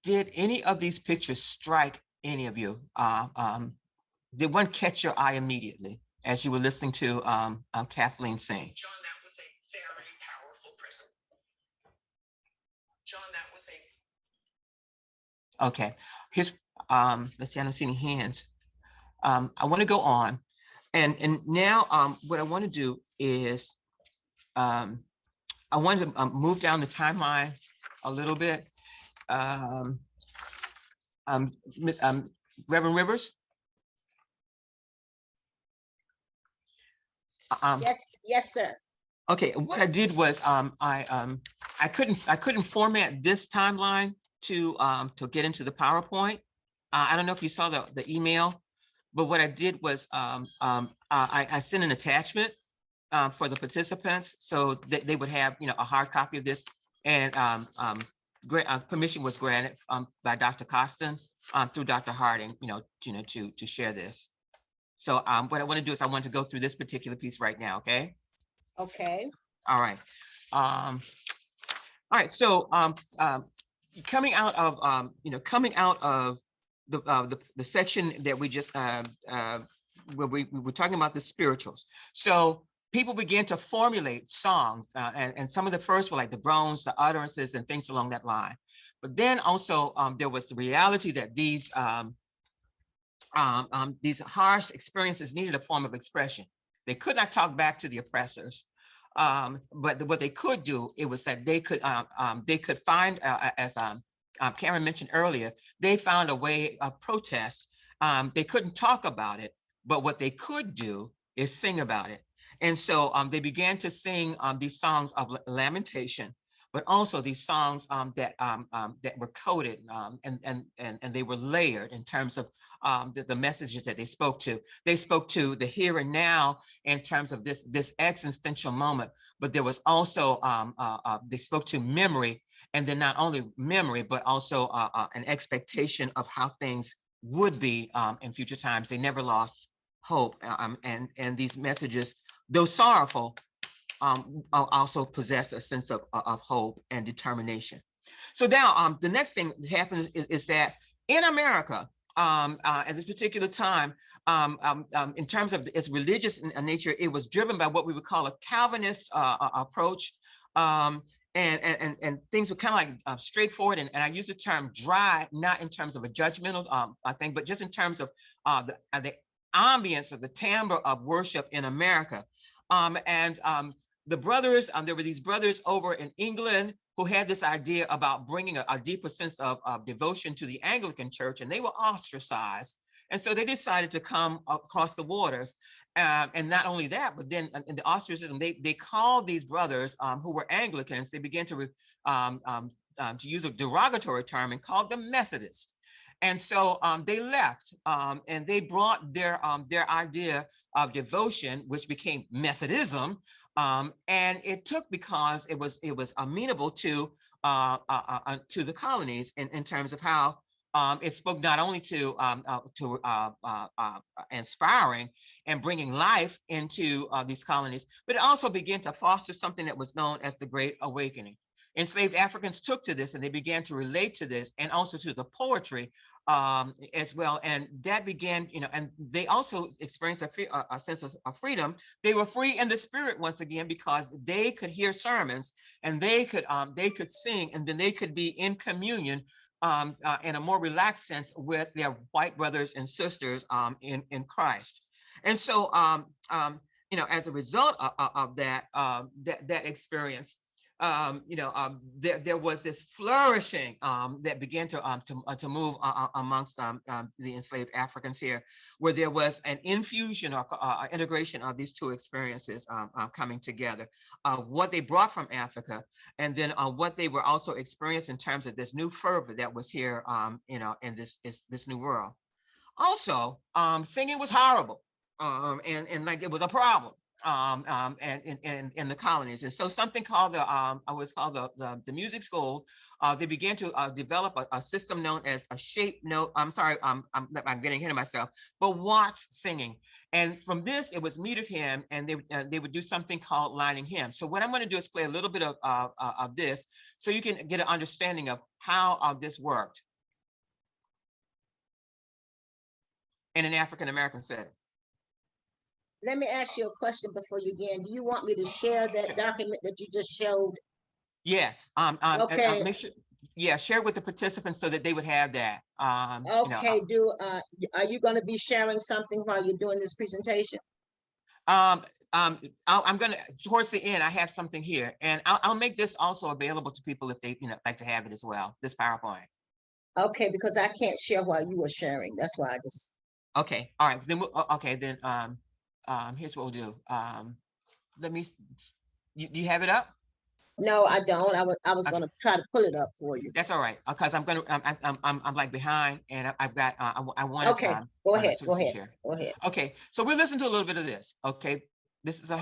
Did any of these pictures strike any of you? Did one catch your eye immediately as you were listening to Kathleen sing? John, that was a very powerful present. John, that was a. Okay. Here's let's see, I don't see any hands. I want to go on. And now what I want to do is I want to move down the timeline a little bit. Miss Reverend Rivers. Yes, sir. Okay, what I did was I couldn't format this timeline to get into the PowerPoint. I don't know if you saw the email, but what I did was I sent an attachment for the participants so that they would have a hard copy of this, and permission was granted by Dr. Costin through Dr. Harding, to share this. So what I want to do is I want to go through this particular piece right now. Okay. Okay. All right. All right. So coming out of the section that we just where we were talking about the spirituals. So people began to formulate songs, and some of the first were like the groans, the utterances, and things along that line. But then also there was the reality that these harsh experiences needed a form of expression. They could not talk back to the oppressors, but what they could do, it was that they could find, as Karen mentioned earlier, they found a way of protest. They couldn't talk about it, but what they could do is sing about it. And so they began to sing these songs of lamentation, but also these songs that were coded and they were layered in terms of the messages that they spoke to. They spoke to the here and now in terms of this existential moment, but there was also they spoke to memory, and then not only memory, but also an expectation of how things would be in future times. They never lost hope, and these messages, though sorrowful, also possess a sense of hope and determination. So now the next thing that happens is that in America, at this particular time, in terms of its religious nature, it was driven by what we would call a Calvinist approach. And things were kind of like straightforward, and I use the term dry, not in terms of a judgmental thing, but just in terms of the ambience or the timbre of worship in America. The brothers, there were these brothers over in England who had this idea about bringing a deeper sense of devotion to the Anglican Church, and they were ostracized. And so they decided to come across the waters. And not only that, but then in the ostracism, they called these brothers who were Anglicans, they began to use a derogatory term and called them Methodists. And so they left and they brought their idea of devotion, which became Methodism. And it took because it was amenable to the colonies in terms of how it spoke not only to inspiring and bringing life into these colonies, but it also began to foster something that was known as the Great Awakening. Enslaved Africans took to this and they began to relate to this, and also to the poetry as well. And that began, and they also experienced a sense of freedom. They were free in the spirit once again, because they could hear sermons and they could sing, and then they could be in communion in a more relaxed sense with their white brothers and sisters in Christ. And so, as a result of that experience, there was this flourishing that began to move amongst the enslaved Africans here, where there was an infusion or integration of these two experiences coming together, what they brought from Africa, and then what they were also experiencing in terms of this new fervor that was here, in this new world. Also, singing was horrible, and like it was a problem. and in the colonies. And so something called the music school, they began to develop a system known as a shape note. I'm sorry, I'm getting ahead of myself, but Watts singing. And from this, it was metered hymn, and they would do something called lining hymn. So what I'm going to do is play a little bit of this, so you can get an understanding of how this worked in an African American setting. Let me ask you a question before you begin. Do you want me to share that document that you just showed? Yes. Okay. Make sure, yeah, share with the participants so that they would have that. Okay, are you going to be sharing something while you're doing this presentation? I'm gonna, towards the end, I have something here, and I'll make this also available to people if they like to have it as well. This PowerPoint. Okay, because I can't share while you were sharing. That's why I just. Okay. All right. Then okay. Then here's what we'll do. Let me. Do you have it up? No, I don't. I was Okay. going to try to pull it up for you. That's all right, because I'm like behind, and I've got I wanted Okay, go ahead. to Go ahead. share. Go ahead. Okay, so we'll listen to a little bit of this. Okay, this is a.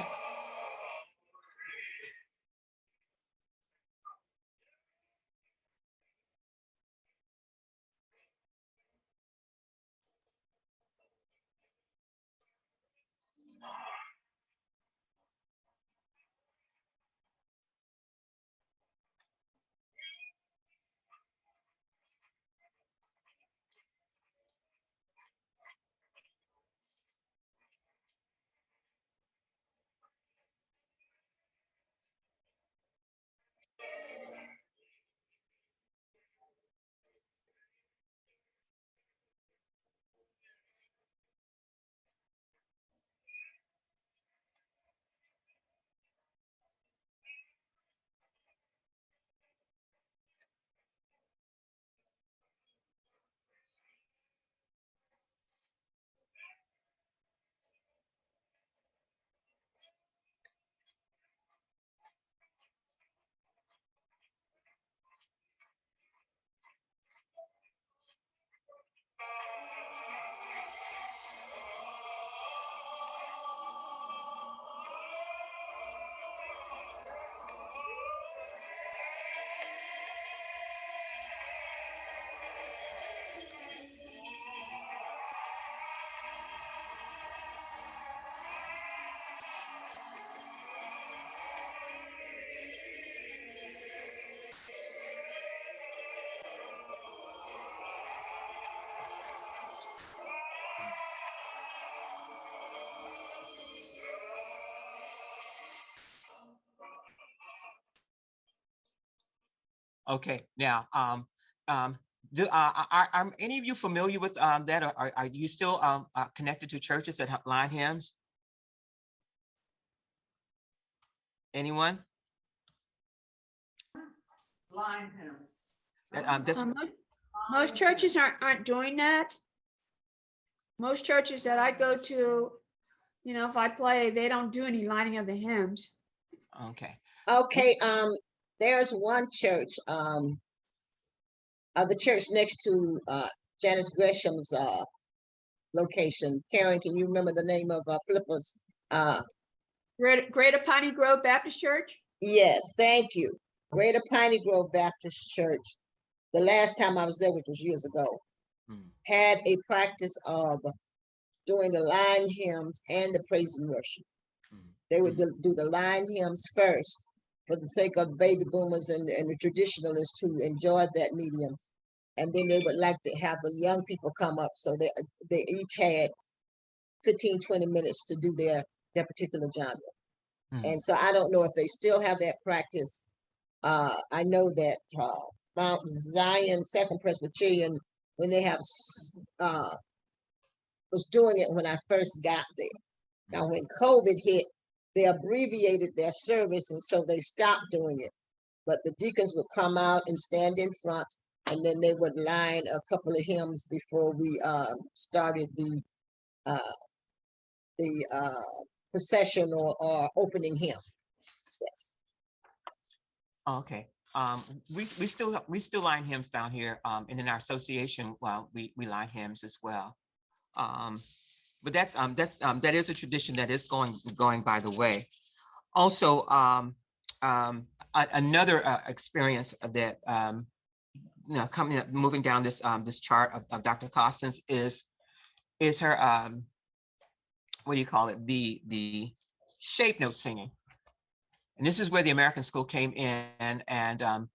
Okay, now, are any of you familiar with that, or are you still connected to churches that have line hymns? Anyone? Line hymns. This, Most churches aren't doing that. Most churches that I go to, if I play, they don't do any lining of the hymns. okay. Okay, there's one church, the church next to Janice Gresham's location. Karen, can you remember the name of Flipper's? Greater Piney Grove Baptist Church. Yes, thank you. Greater Piney Grove Baptist Church. The last time I was there, which was years ago, had a practice of doing the line hymns and the praise and worship. They would do the line hymns first for the sake of baby boomers and the traditionalists who enjoyed that medium. And then they would like to have the young people come up. So they each had 15, 20 minutes to do their particular genre. And so I don't know if they still have that practice. I know that Mount Zion Second Presbyterian, when they have was doing it when I first got there. Now, when COVID hit, they abbreviated their service, and so they stopped doing it. But the deacons would come out and stand in front, and then they would line a couple of hymns before we started the procession or opening hymn. Yes. Okay. We still line hymns down here, and in our association, well, we line hymns as well. but that is a tradition that is going by the way. Also, another experience that moving down this chart of Dr. Costins is her what do you call it, the shape note singing. And this is where the American school came in, and the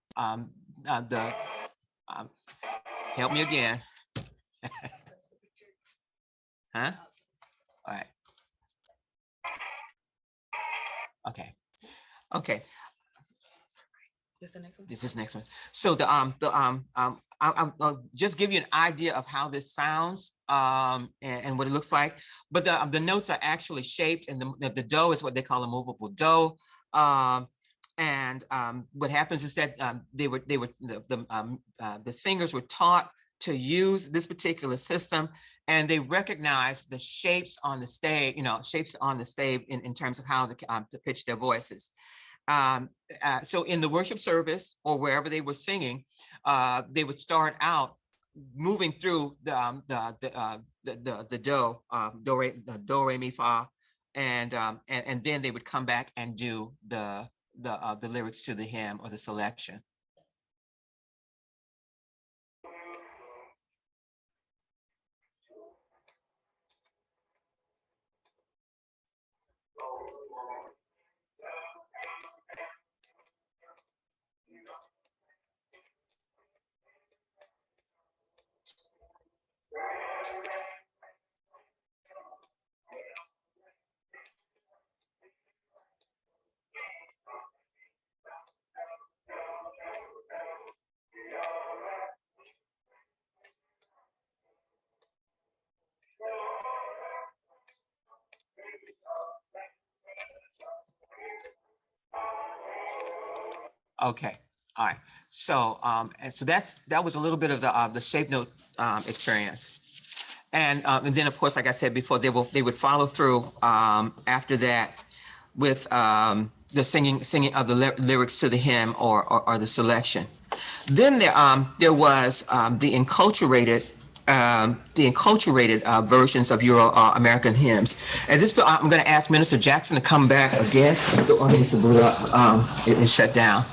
help me again. Huh? All right. Okay. Okay. This the next one. This is the next one. So I'll just give you an idea of how this sounds and what it looks like. But the notes are actually shaped, and the do is what they call a movable do. And what happens is that the singers were taught to use this particular system, and they recognize the shapes on the stage, in terms of how to pitch their voices. So in the worship service or wherever they were singing, they would start out moving through the do re mi fa, and then they would come back and do the lyrics to the hymn or the selection. Okay. All right. So and so that was a little bit of the shape note experience. And then, of course, like I said before, they would follow through after that with the singing of the lyrics to the hymn or the selection. Then there was the enculturated versions of Euro American hymns. And this, I'm going to ask Minister Jackson to come back again. Oh, he needs to boot up. It shut down.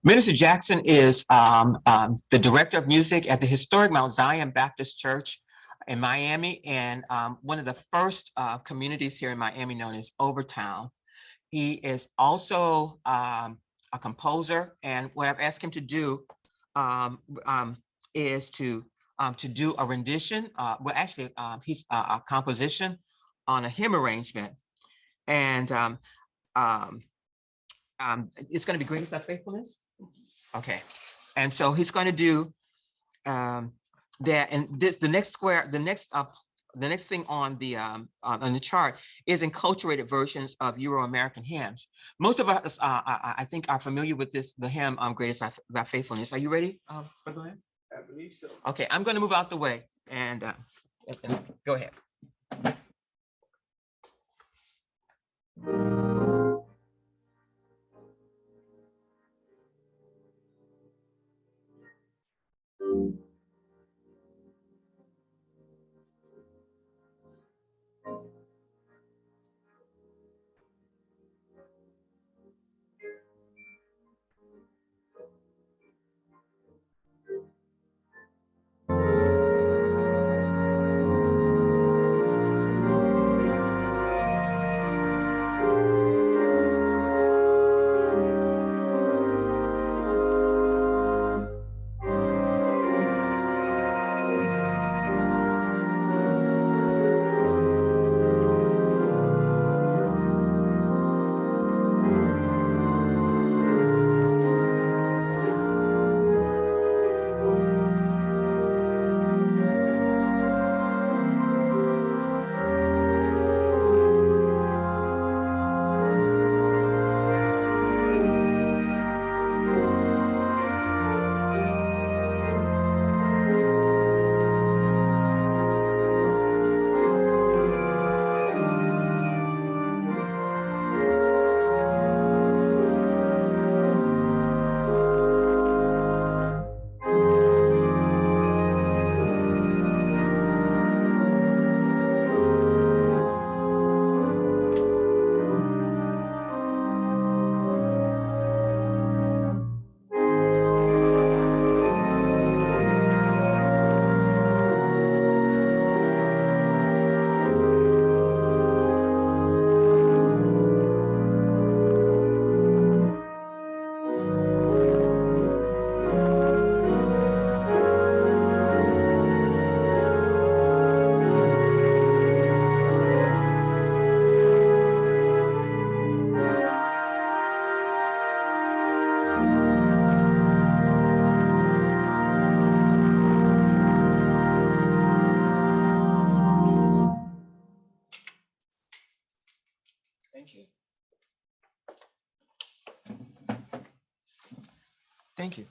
Minister Jackson is the director of music at the historic Mount Zion Baptist Church in Miami, and one of the first communities here in Miami known as Overtown. He is also a composer, and what I've asked him to do is to do a rendition. He's a composition on a hymn arrangement, and it's going to be Greatest of Faithfulness. Okay, and so he's going to do that. And the next thing on the chart is enculturated versions of Euro-American hymns. Most of us, I think, are familiar with the hymn "Greatest Thy Faithfulness." Are you ready, Brother Lance? I believe so. Okay, I'm going to move out the way and go ahead. Thank you. Thank you.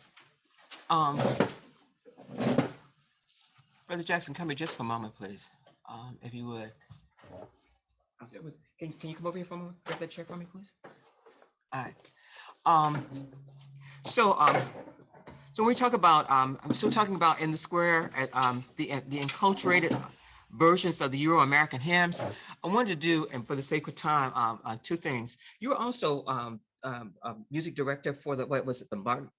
Brother Jackson, come here just for a moment, please, if you would. Can you come over here for a moment? Grab that chair for me, please. All right. So when we talk about, I'm still talking about in the square at the enculturated versions of the Euro-American hymns. I wanted to do, and for the sake of time, two things. You were also music director for the, what was it, the Martin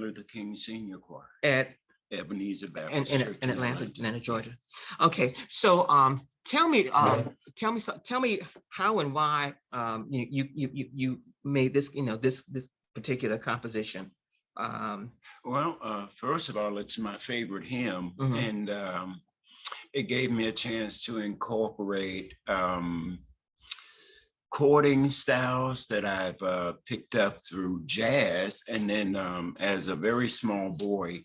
Luther King Senior Choir at Ebenezer Baptist Church in Atlanta, Georgia. Okay, so tell me how and why you made this, this particular composition. Well, first of all, it's my favorite hymn, Mhm. and it gave me a chance to incorporate chording styles that I've picked up through jazz, and then as a very small boy,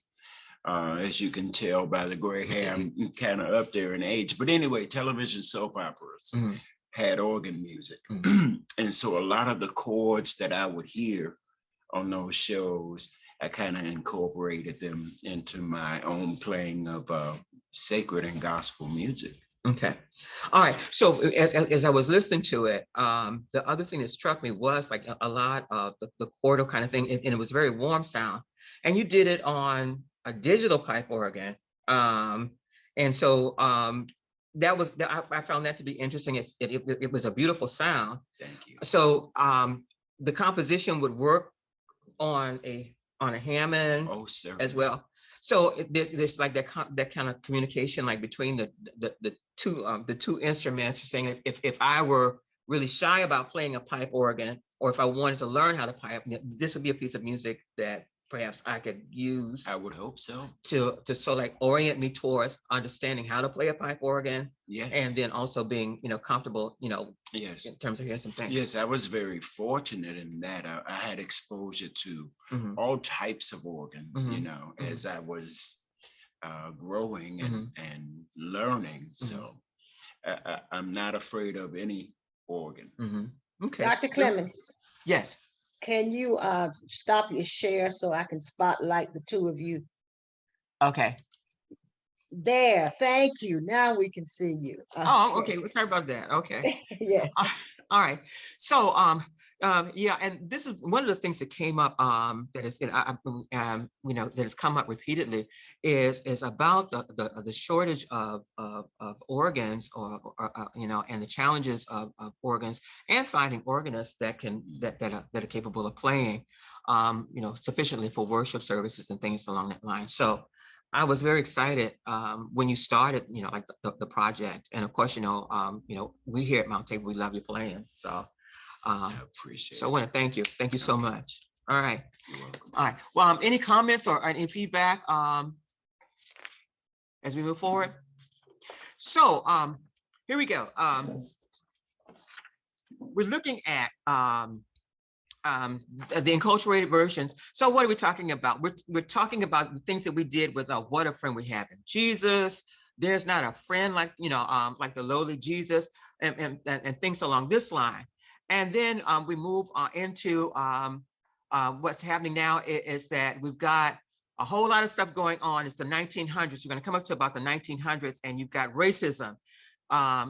as you can tell by the gray hair, I'm kind of up there in age. But anyway, television soap operas Mhm. had organ music. And so a lot of the chords that I would hear on those shows, I kind of incorporated them into my own playing of sacred and gospel music. Okay. All right. So as I was listening to it, the other thing that struck me was like a lot of the chordal kind of thing, and it was very warm sound. And you did it on a digital pipe organ. And so that was, I found that to be interesting. It was a beautiful sound. Thank you. So the composition would work on a Hammond as well. So there's like that kind of communication, like between the two instruments. You're saying if I were really shy about playing a pipe organ, or if I wanted to learn how to pipe, this would be a piece of music that perhaps I could use. I would hope so. To so like orient me towards understanding how to play a pipe organ. Yes. And then also being comfortable, yes, in terms of hearing some things. Yes, I was very fortunate in that I had exposure to all types of organs, as I was growing and learning. So I'm not afraid of any organ. Okay. Dr. Clements, Yes. can you stop your share so I can spotlight the two of you? Okay. There, thank you. Now we can see you. Oh, okay. Well, sorry about that. Okay. Yes. All right. So, yeah, and this is one of the things that came up that is, that has come up repeatedly is about the shortage of organs, or and the challenges of organs, and finding organists that are capable of playing, sufficiently for worship services and things along that line. So I was very excited when you started, like the project, and of course, we here at Mount Tabor, we love you playing. So, I appreciate. So I want to thank you. Thank you so much. All right. You're welcome. All right. Well, any comments or any feedback as we move forward? So here we go. We're looking at the enculturated versions. So what are we talking about? We're talking about the things that we did with What a Friend We Have in Jesus. There's not a friend like like the lowly Jesus, and things along this line. And then we move into what's happening now is that we've got a whole lot of stuff going on. It's the 1900s. We're going to come up to about the 1900s, and you've got racism.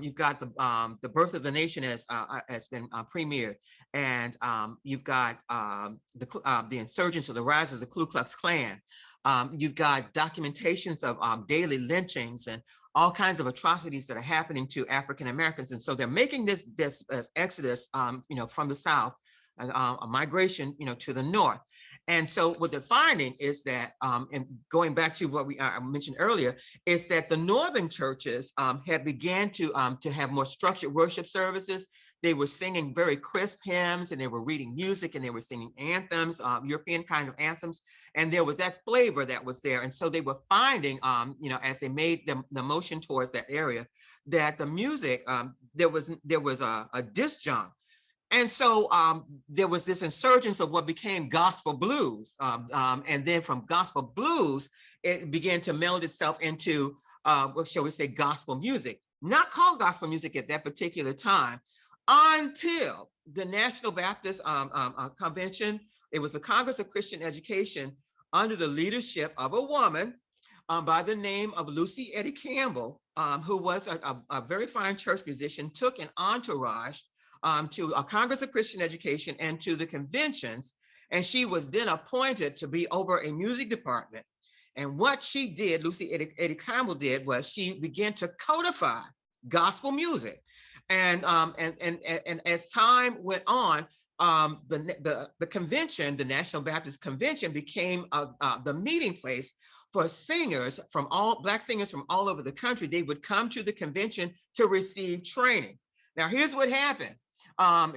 You've got the birth of the nation has been premiered, and you've got the insurgence or the rise of the Ku Klux Klan. You've got documentations of daily lynchings and all kinds of atrocities that are happening to African Americans, and so they're making this exodus, from the South, a migration, to the North. And so what they're finding is that, and going back to what I mentioned earlier, is that the northern churches have began to have more structured worship services. They were singing very crisp hymns, and they were reading music, and they were singing anthems, European kind of anthems, and there was that flavor that was there. And so they were finding, as they made the motion towards that area, that the music, there was a disjunct. And so there was this insurgence of what became gospel blues. And then from gospel blues, it began to meld itself into, what shall we say, gospel music. Not called gospel music at that particular time, until the National Baptist Convention. It was the Congress of Christian Education under the leadership of a woman by the name of Lucy Eddy Campbell, who was a very fine church musician, took an entourage to a Congress of Christian Education and to the conventions. And she was then appointed to be over a music department. And what she did, Lucy Eddy Campbell did, was she began to codify gospel music. And as time went on, the convention, the National Baptist Convention, became the meeting place for singers from Black singers from all over the country. They would come to the convention to receive training. Now, here's what happened.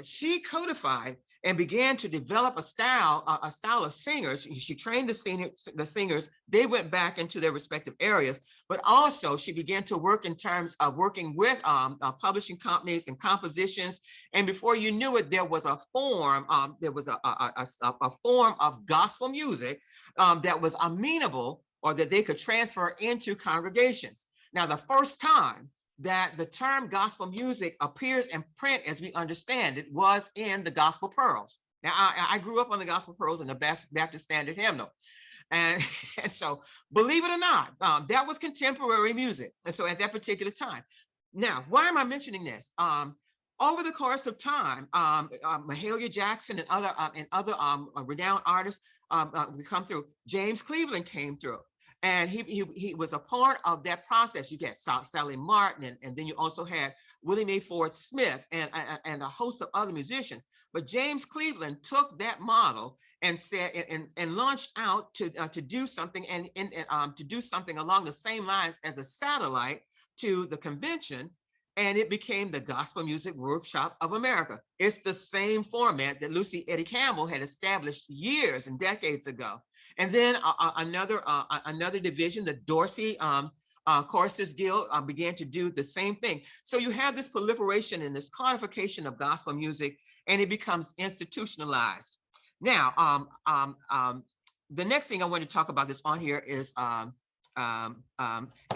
She codified and began to develop a style of singers. She trained the singers. They went back into their respective areas, but also she began to work in terms of working with publishing companies and compositions. And before you knew it, there was a form. There was a form of gospel music that was amenable, or that they could transfer into congregations. Now, the first time that the term gospel music appears in print as we understand it was in the Gospel Pearls. Now, I grew up on the Gospel Pearls and the Baptist Standard Hymnal. And so, believe it or not, that was contemporary music. And so at that particular time. Now, why am I mentioning this? Over the course of time, Mahalia Jackson and other renowned artists we come through. James Cleveland came through. And he was a part of that process. You get Sally Martin, and then you also had Willie Mae Ford Smith and a host of other musicians. But James Cleveland took that model and said and launched out to do something and to do something along the same lines as a satellite to the convention. And it became the Gospel Music Workshop of America. It's the same format that Lucy Eddy Campbell had established years and decades ago. And then another division, the Dorsey Choristers Guild, began to do the same thing. So you have this proliferation and this codification of gospel music, and it becomes institutionalized. Now, the next thing I want to talk about that's on here is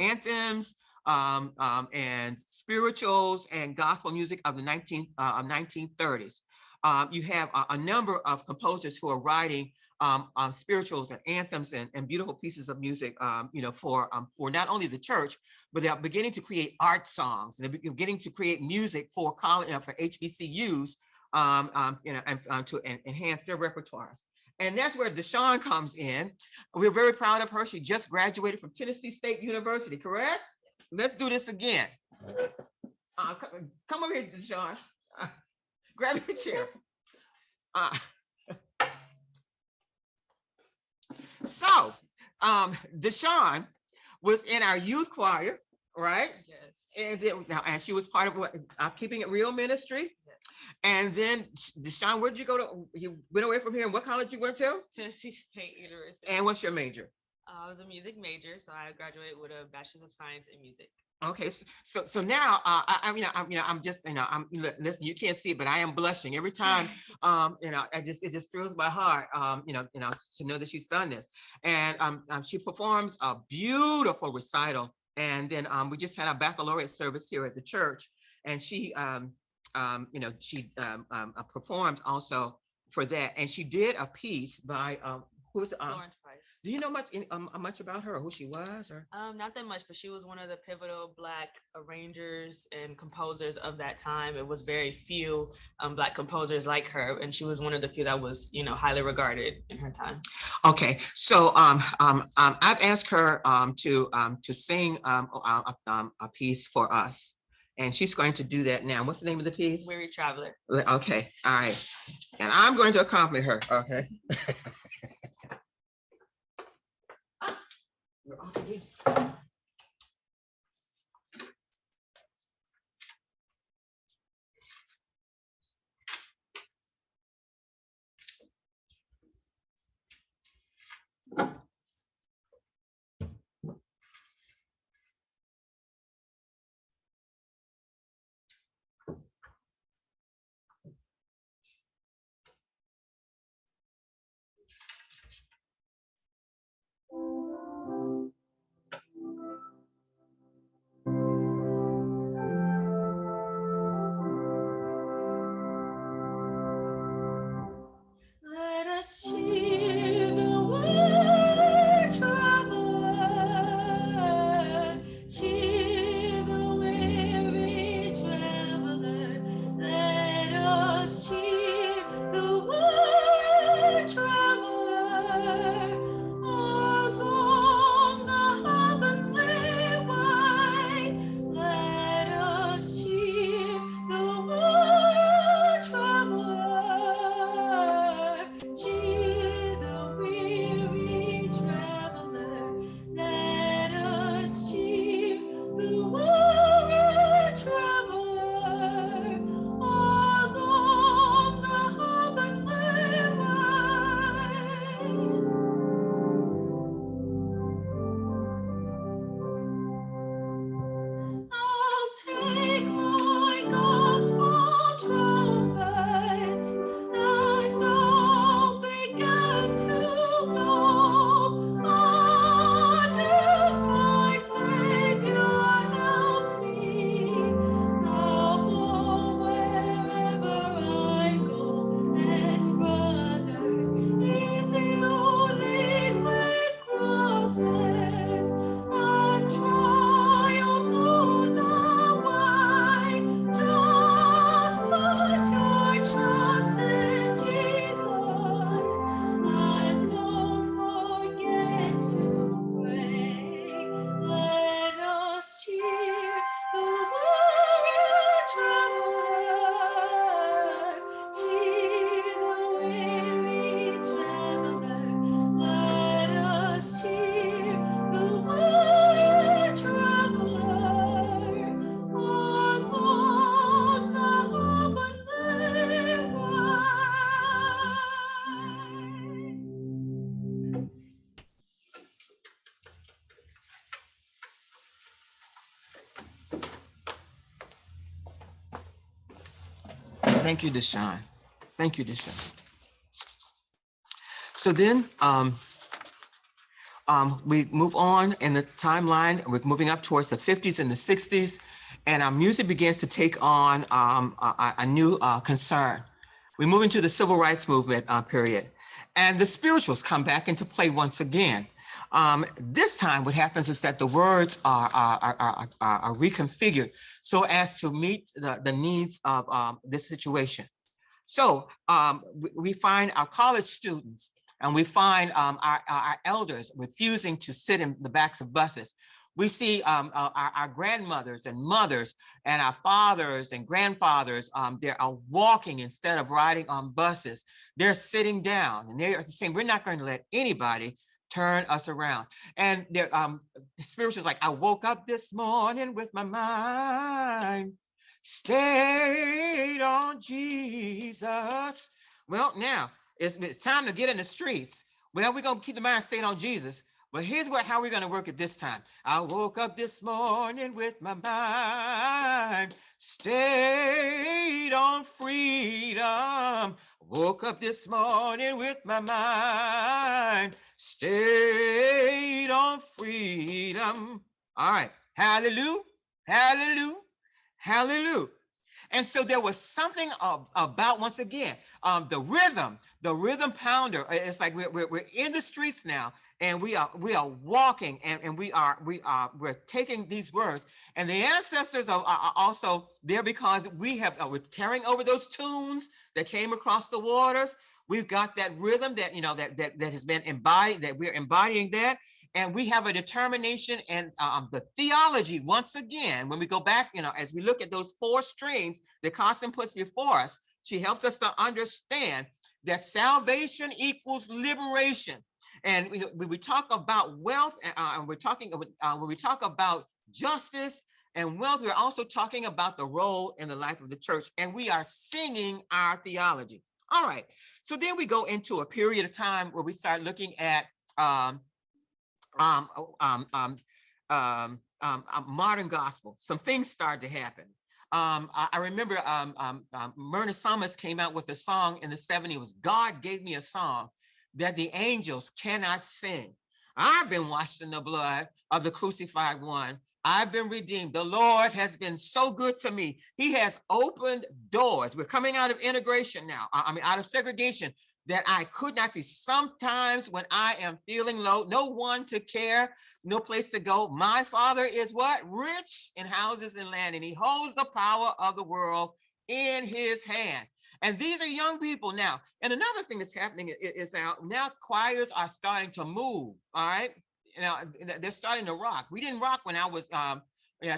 anthems, and spirituals and gospel music of the 1930s. You have a number of composers who are writing spirituals and anthems and beautiful pieces of music, for not only the church, but they're beginning to create art songs. And they're beginning to create music for college, for HBCUs, and to enhance their repertoires. And that's where Deshawn comes in. We're very proud of her. She just graduated from Tennessee State University, correct? Let's do this again. Come over here, Deshawn. Grab your chair. So, Deshawn was in our youth choir, right? Yes. And she was part of Keeping It Real Ministry. Yes. And then, Deshawn, where'd you go to? You went away from here, and what college you went to? Tennessee State University. And what's your major? I was a music major, so I graduated with a Bachelor's of Science in Music. Okay, so now I'm just listen. You can't see it, but I am blushing every time. It just thrills my heart. To know that she's done this, and she performs a beautiful recital. And then we just had a baccalaureate service here at the church, and she performed also for that, and she did a piece by who's Florence Price. Do you know much about her, or who she was, or? Not that much, but she was one of the pivotal Black arrangers and composers of that time. It was very few Black composers like her, and she was one of the few that was, highly regarded in her time. Okay, so I've asked her to sing a piece for us, and she's going to do that now. What's the name of the piece? Weary Traveler. Okay, all right, and I'm going to accompany her. Okay. Thank you, Deshaun. Thank you, Deshaun. So then we move on in the timeline. We're moving up towards the 50s and the 60s, and our music begins to take on a new concern. We move into the civil rights movement period, and the spirituals come back into play once again. This time, what happens is that the words are reconfigured so as to meet the needs of this situation. So we find our college students and we find our elders refusing to sit in the backs of buses. We see our grandmothers and mothers and our fathers and grandfathers, they are walking instead of riding on buses. They're sitting down and they're saying, we're not going to let anybody turn us around. And the spirituals like, I woke up this morning with my mind stayed on Jesus. Well, now it's time to get in the streets. Well, we're going to keep the mind stayed on Jesus. But here's how we're going to work it this time. I woke up this morning with my mind stayed on freedom. Woke up this morning with my mind stayed on freedom. All right. Hallelujah. Hallelujah. Hallelujah. And so there was something about, once again, the rhythm pounder. It's like we're in the streets now, and we are walking, and we're taking these words, and the ancestors are also there because we're carrying over those tunes that came across the waters. We've got that rhythm that that has been embodied, that we're embodying that. And we have a determination and the theology, once again, when we go back, as we look at those four streams that Carson puts before us, she helps us to understand that salvation equals liberation. And when we talk about wealth, when we talk about justice and wealth, we're also talking about the role in the life of the church. And we are singing our theology. All right. So then we go into a period of time where we start looking at modern gospel. Some things started to happen. I remember Myrna Summers came out with a song in the 70s. It was God Gave Me a Song That the Angels Cannot Sing. I've been washed in the blood of the crucified one. I've been redeemed. The Lord has been so good to me. He has opened doors. We're coming out of integration now. Out of segregation that I could not see. Sometimes when I am feeling low, no one to care, no place to go. My Father is what? Rich in houses and land, and he holds the power of the world in his hand. And these are young people now. And another thing that's happening is now choirs are starting to move, all right? They're starting to rock. We didn't rock when I was, I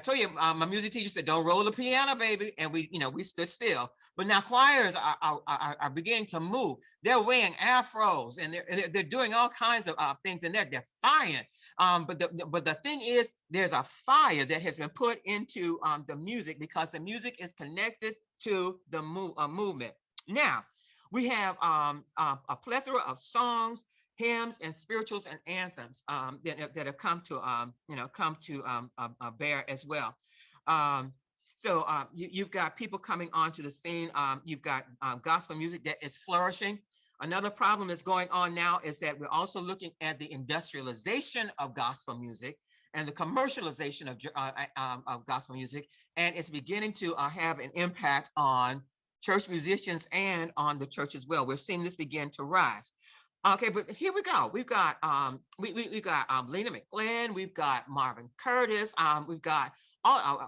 told you, my music teacher said, don't roll the piano, baby. And we stood still. But now choirs are beginning to move. They're wearing afros and they're doing all kinds of things, and they're defiant. But the thing is, there's a fire that has been put into the music because the music is connected to the movement. Now, we have a plethora of songs, hymns, and spirituals and anthems that have come to bear as well. So you've got people coming onto the scene. You've got gospel music that is flourishing. Another problem that's going on now is that we're also looking at the industrialization of gospel music and the commercialization of gospel music, and it's beginning to have an impact on church musicians and on the church as well. We're seeing this begin to rise. Okay, but here we go. We've got we've got Lena McGlynn, we've got Marvin Curtis, we've got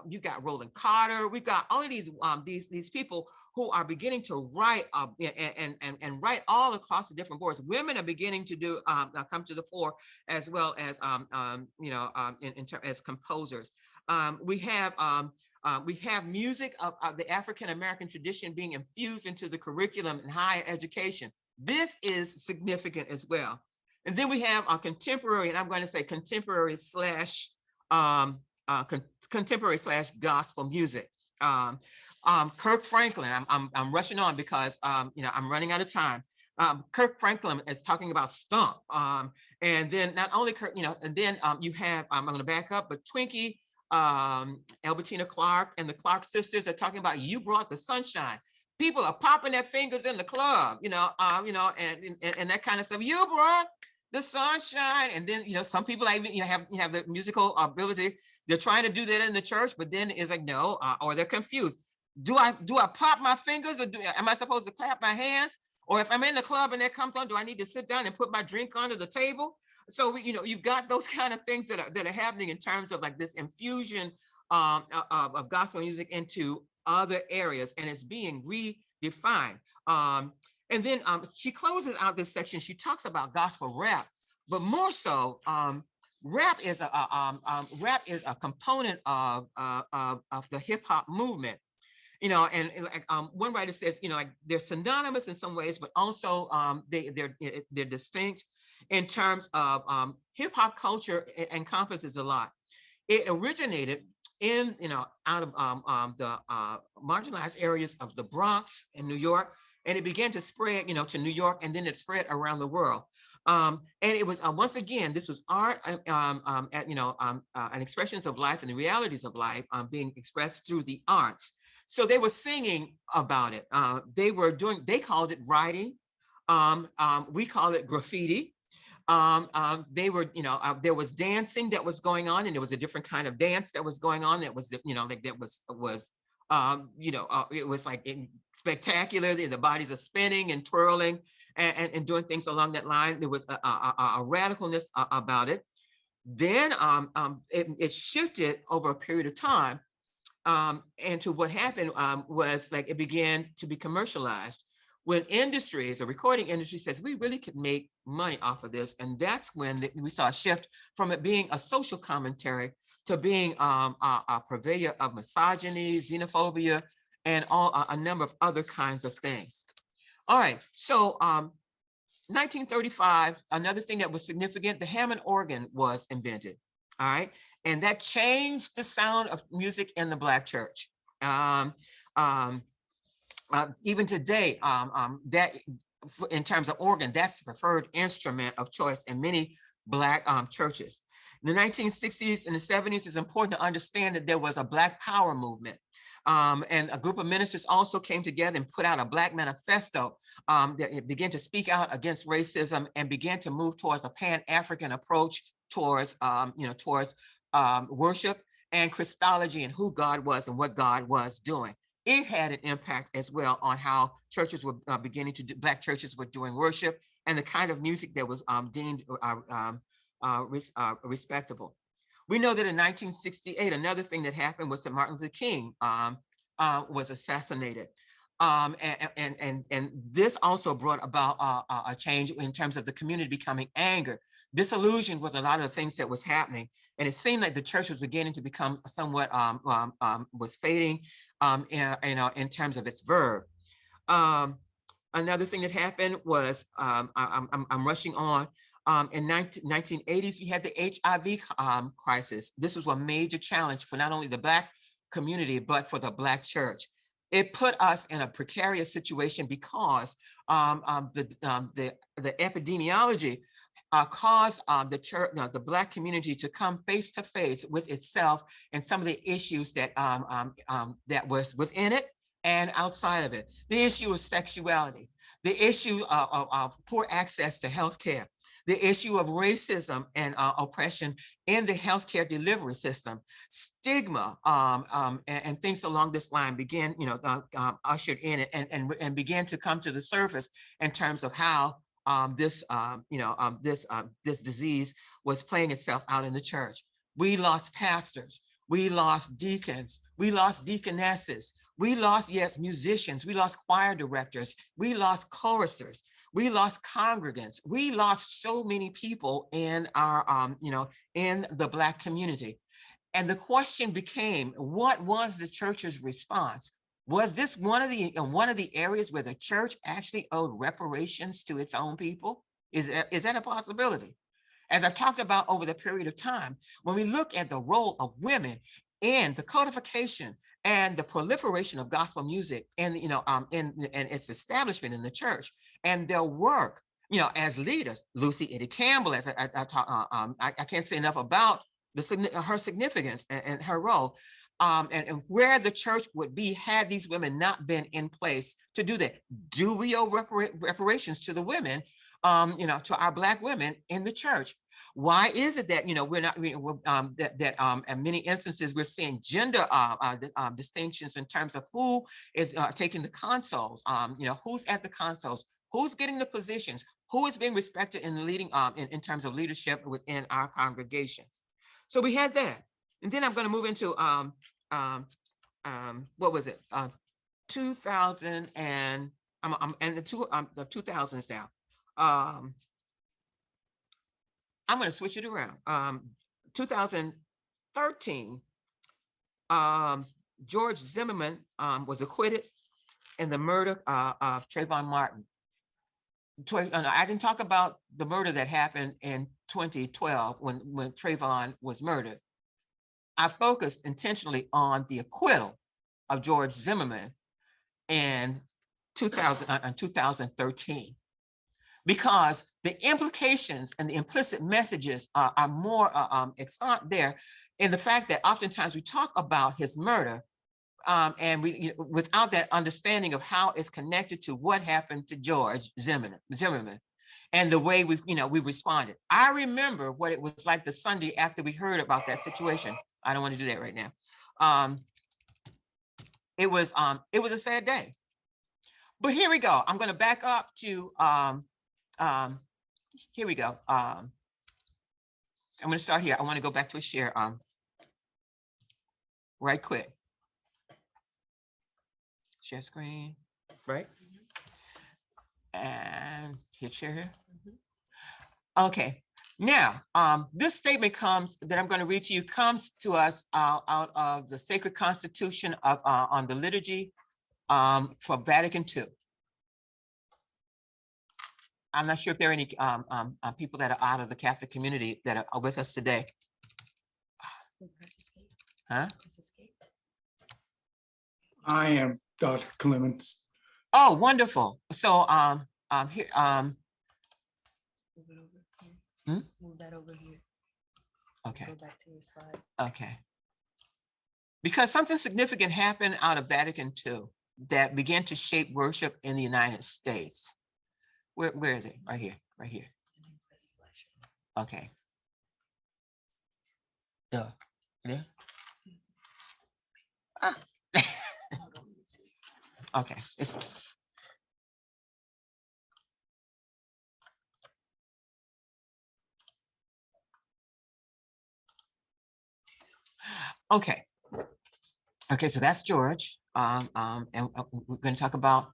you've got Roland Carter. We've got all of these people who are beginning to write and write all across the different boards. Women are beginning to do come to the fore as well as as composers. We have music of the African American tradition being infused into the curriculum in higher education. This is significant as well. And then we have a contemporary, and I'm going to say contemporary slash gospel music. Kirk Franklin, I'm rushing on because I'm running out of time. Kirk Franklin is talking about stump. And then not only Kirk, and then you have, I'm going to back up, but Twinkie, Albertina Clark and the Clark sisters are talking about You Brought the Sunshine. people are popping their fingers in the club, and that kind of stuff. You brought the sunshine, and then some people like have the musical ability. They're trying to do that in the church, but then it's like no, or they're confused. Do I pop my fingers, or am I supposed to clap my hands? Or if I'm in the club and that comes on, do I need to sit down and put my drink under the table? So you've got those kind of things that are happening in terms of like this infusion of gospel music into other areas, and it's being redefined. And then she closes out this section. She talks about gospel rap, but more so, rap is a component of the hip hop movement. And like one writer says, like they're synonymous in some ways, but also they're distinct in terms of hip hop culture. It encompasses a lot. It originated in out of the marginalized areas of the Bronx in New York, and it began to spread to New York, and then it spread around the world. And it was once again, this was art, and expressions of life and the realities of life being expressed through the arts. So they were singing about it. They called it writing. We call it graffiti. They were, there was dancing that was going on, and there was a different kind of dance that was going on. That was, it was like spectacular. The bodies are spinning and twirling and doing things along that line. There was a radicalness about it. Then it shifted over a period of time. And to what happened was like it began to be commercialized when industries, a recording industry says, we really could make money off of this. And that's when we saw a shift from it being a social commentary to being a purveyor of misogyny, xenophobia, and a number of other kinds of things. All right, so 1935, another thing that was significant, the Hammond organ was invented. All right, and that changed the sound of music in the Black church. Even today, that in terms of organ, that's the preferred instrument of choice in many Black churches. In the 1960s and the 70s, it's important to understand that there was a Black Power movement. And a group of ministers also came together and put out a Black manifesto that began to speak out against racism and began to move towards a Pan-African approach towards worship and Christology and who God was and what God was doing. It had an impact as well on how churches were beginning to do, Black churches were doing worship and the kind of music that was deemed respectable. We know that in 1968, another thing that happened was that Martin Luther King was assassinated. And this also brought about a change in terms of the community becoming angered, disillusioned with a lot of the things that was happening. And it seemed like the church was beginning to become somewhat, was fading in terms of its verve. Another thing that happened was, I'm rushing on, in 1980s, we had the HIV crisis. This was a major challenge for not only the Black community, but for the Black church. It put us in a precarious situation because the epidemiology caused the church, the Black community, to come face to face with itself and some of the issues that that was within it and outside of it. The issue of sexuality, the issue of poor access to healthcare, the issue of racism and oppression in the healthcare delivery system, stigma, and things along this line began, ushered in and began to come to the surface in terms of how this disease was playing itself out in the church. We lost pastors, we lost deacons, we lost deaconesses, we lost, yes, musicians, we lost choir directors, we lost choristers. We lost congregants. We lost so many people in our, in the Black community. And the question became, what was the church's response? Was this one of the areas where the church actually owed reparations to its own people? Is that a possibility? As I've talked about over the period of time, when we look at the role of women in the codification and the proliferation of gospel music and in its establishment in the church and their work, as leaders, Lucy Eddy Campbell, as I can't say enough about her significance and her role. and where the church would be had these women not been in place to do that. Do we owe reparations to the women, to our Black women in the church? Why is it that, we're not, in many instances, we're seeing gender distinctions in terms of who is taking the consoles, who's at the consoles, who's getting the positions, who is being respected in leading, in terms of leadership within our congregations. So we had that. And then I'm going to move into, what was it? 2000 and, and the 2000s now. I'm going to switch it around. 2013, George Zimmerman was acquitted in the murder of Trayvon Martin. I didn't talk about the murder that happened in 2012 when Trayvon was murdered. I focused intentionally on the acquittal of George Zimmerman in 2013. Because the implications and the implicit messages are more extant there in the fact that oftentimes we talk about his murder and we without that understanding of how it's connected to what happened to George Zimmerman and the way we responded. I remember what it was like the Sunday after we heard about that situation. I don't want to do that right now. It was a sad day. But here we go. I'm going to back up to here we go. I'm going to start here. I want to go back to a share right quick. Share screen, right? And hit share here. Okay. Now, this statement that I'm going to read to you comes to us out of the Sacred Constitution of on the liturgy for Vatican II. I'm not sure if there are any people that are out of the Catholic community that are with us today. Huh? I am Dr. Clements. Oh, wonderful. So here Move that over here. Okay. Go back to your slide. Okay. Because something significant happened out of Vatican II that began to shape worship in the United States. Where is it? Right here, right here. Okay. Yeah. Okay. Okay. Okay, so that's George. And we're going to talk about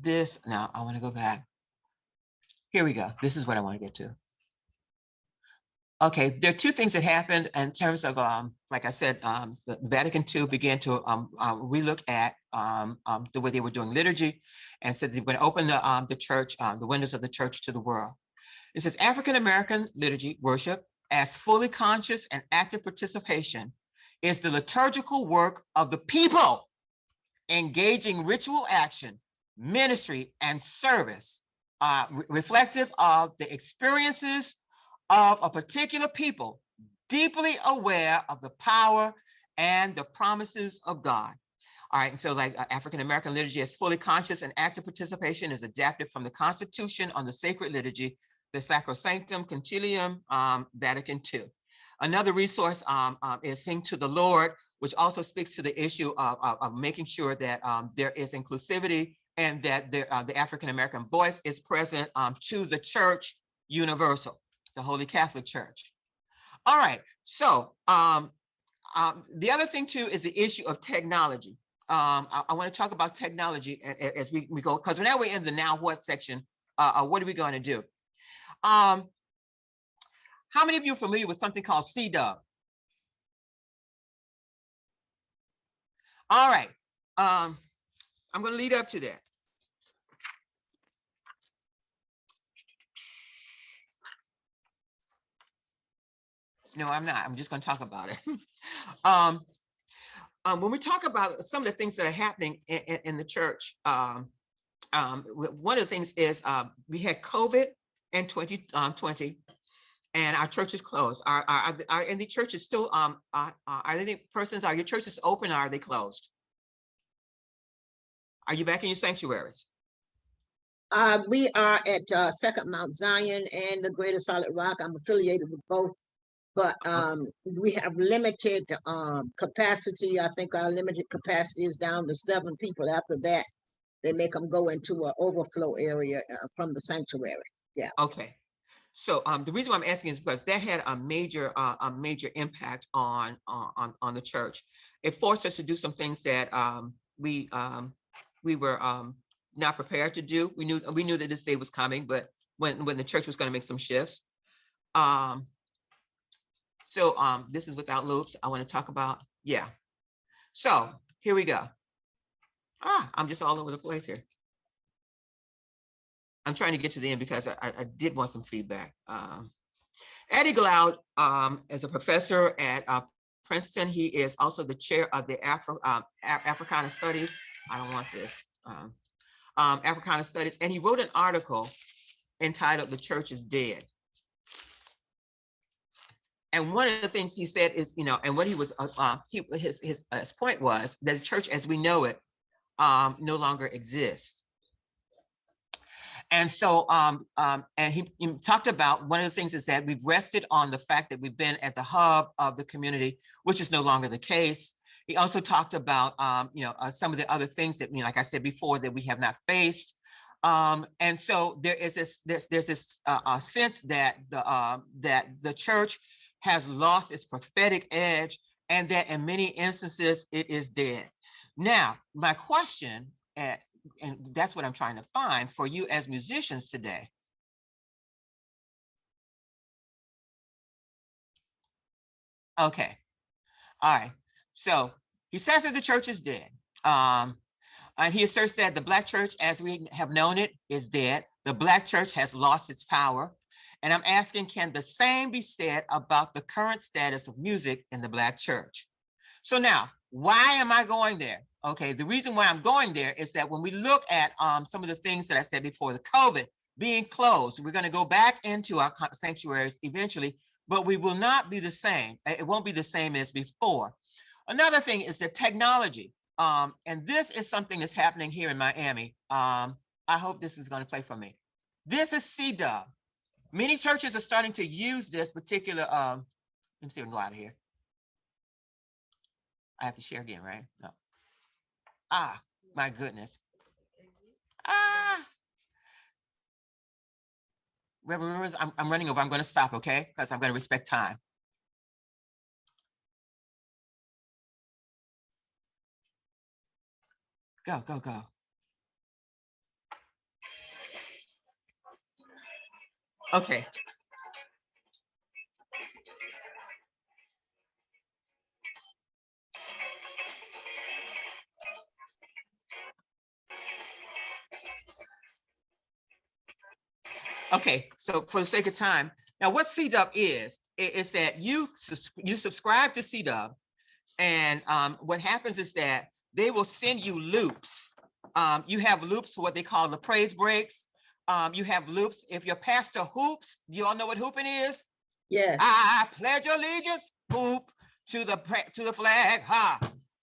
this. Now, I want to go back. Here we go. This is what I want to get to. Okay, there are two things that happened in terms of, like I said, the Vatican II began to relook at the way they were doing liturgy and said they were going to open the church, the windows of the church to the world. It says African-American liturgy worship as fully conscious and active participation is the liturgical work of the people engaging ritual action, ministry, and service reflective of the experiences of a particular people, deeply aware of the power and the promises of God. All right, and so like African-American liturgy as fully conscious and active participation is adapted from the Constitution on the Sacred Liturgy, the Sacrosanctum Concilium, Vatican II. Another resource is Sing to the Lord, which also speaks to the issue of making sure that there is inclusivity and that the African-American voice is present to the church universal, the Holy Catholic Church. All right, so the other thing too is the issue of technology. I want to talk about technology as we go, because now we're in the now what section. What are we going to do? How many of you are familiar with something called CDub? All right, I'm going to lead up to that. No, I'm not. I'm just going to talk about it. When we talk about some of the things that are happening in the church, one of the things is we had COVID in 2020, and our church is closed. Are any churches still, are any persons, are your churches open or are they closed? Are you back in your sanctuaries? We are at Second Mount Zion and the Greater Solid Rock. I'm affiliated with both, but we have limited capacity. I think our limited capacity is down to 7 people. After that, they make them go into an overflow area from the sanctuary. Yeah. Okay. So the reason why I'm asking is because that had a major impact on the church. It forced us to do some things that we were not prepared to do. We knew that this day was coming, but when the church was going to make some shifts. So this is without loops. I want to talk about, yeah. So here we go. I'm just all over the place here. I'm trying to get to the end because I did want some feedback. Eddie Glaude is a professor at Princeton. He is also the chair of the Africana Studies. I don't want this. Africana Studies. And he wrote an article entitled "The Church is Dead." And one of the things he said is, and what he was, his point was that the church as we know it no longer exists. And so, and he talked about one of the things is that we've rested on the fact that we've been at the hub of the community, which is no longer the case. He also talked about, some of the other things that, like I said before, that we have not faced. And so there is there's this sense that the church has lost its prophetic edge, and that in many instances it is dead. Now, my question, and that's what I'm trying to find for you as musicians today. Okay. All right. So he says that the church is dead. And he asserts that the Black church, as we have known it, is dead. The Black church has lost its power. And I'm asking, can the same be said about the current status of music in the Black church? So now, why am I going there? Okay, the reason why I'm going there is that when we look at some of the things that I said before, the COVID being closed, we're going to go back into our sanctuaries eventually, but we will not be the same. It won't be the same as before. Another thing is the technology. And this is something that's happening here in Miami. I hope this is going to play for me. This is CDub. Many churches are starting to use this particular, let me see if I can go out of here. I have to share again, right? No. My goodness. Reverend Rivers, I'm running over. I'm going to stop, okay? Because I'm going to respect time. Go, go, go. Okay. Okay, so for the sake of time, now what CDub is that you subscribe to CDub, and what happens is that they will send you loops. You have loops for what they call the praise breaks. You have loops. If your pastor hoops, do you all know what hooping is? Yes. I pledge allegiance, hoop to the flag,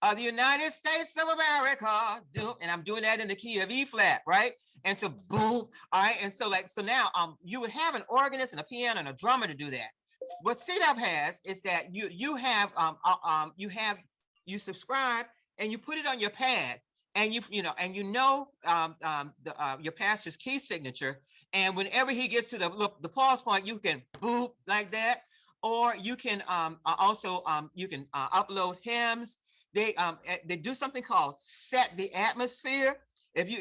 of the United States of America. And I'm doing that in the key of E flat, right? And so boom, all right. And so now you would have an organist and a piano and a drummer to do that. What CDub has is that you subscribe and you put it on your pad, and your pastor's key signature, and whenever he gets to the pause point, you can boop like that, or you can also upload hymns. They do something called set the atmosphere.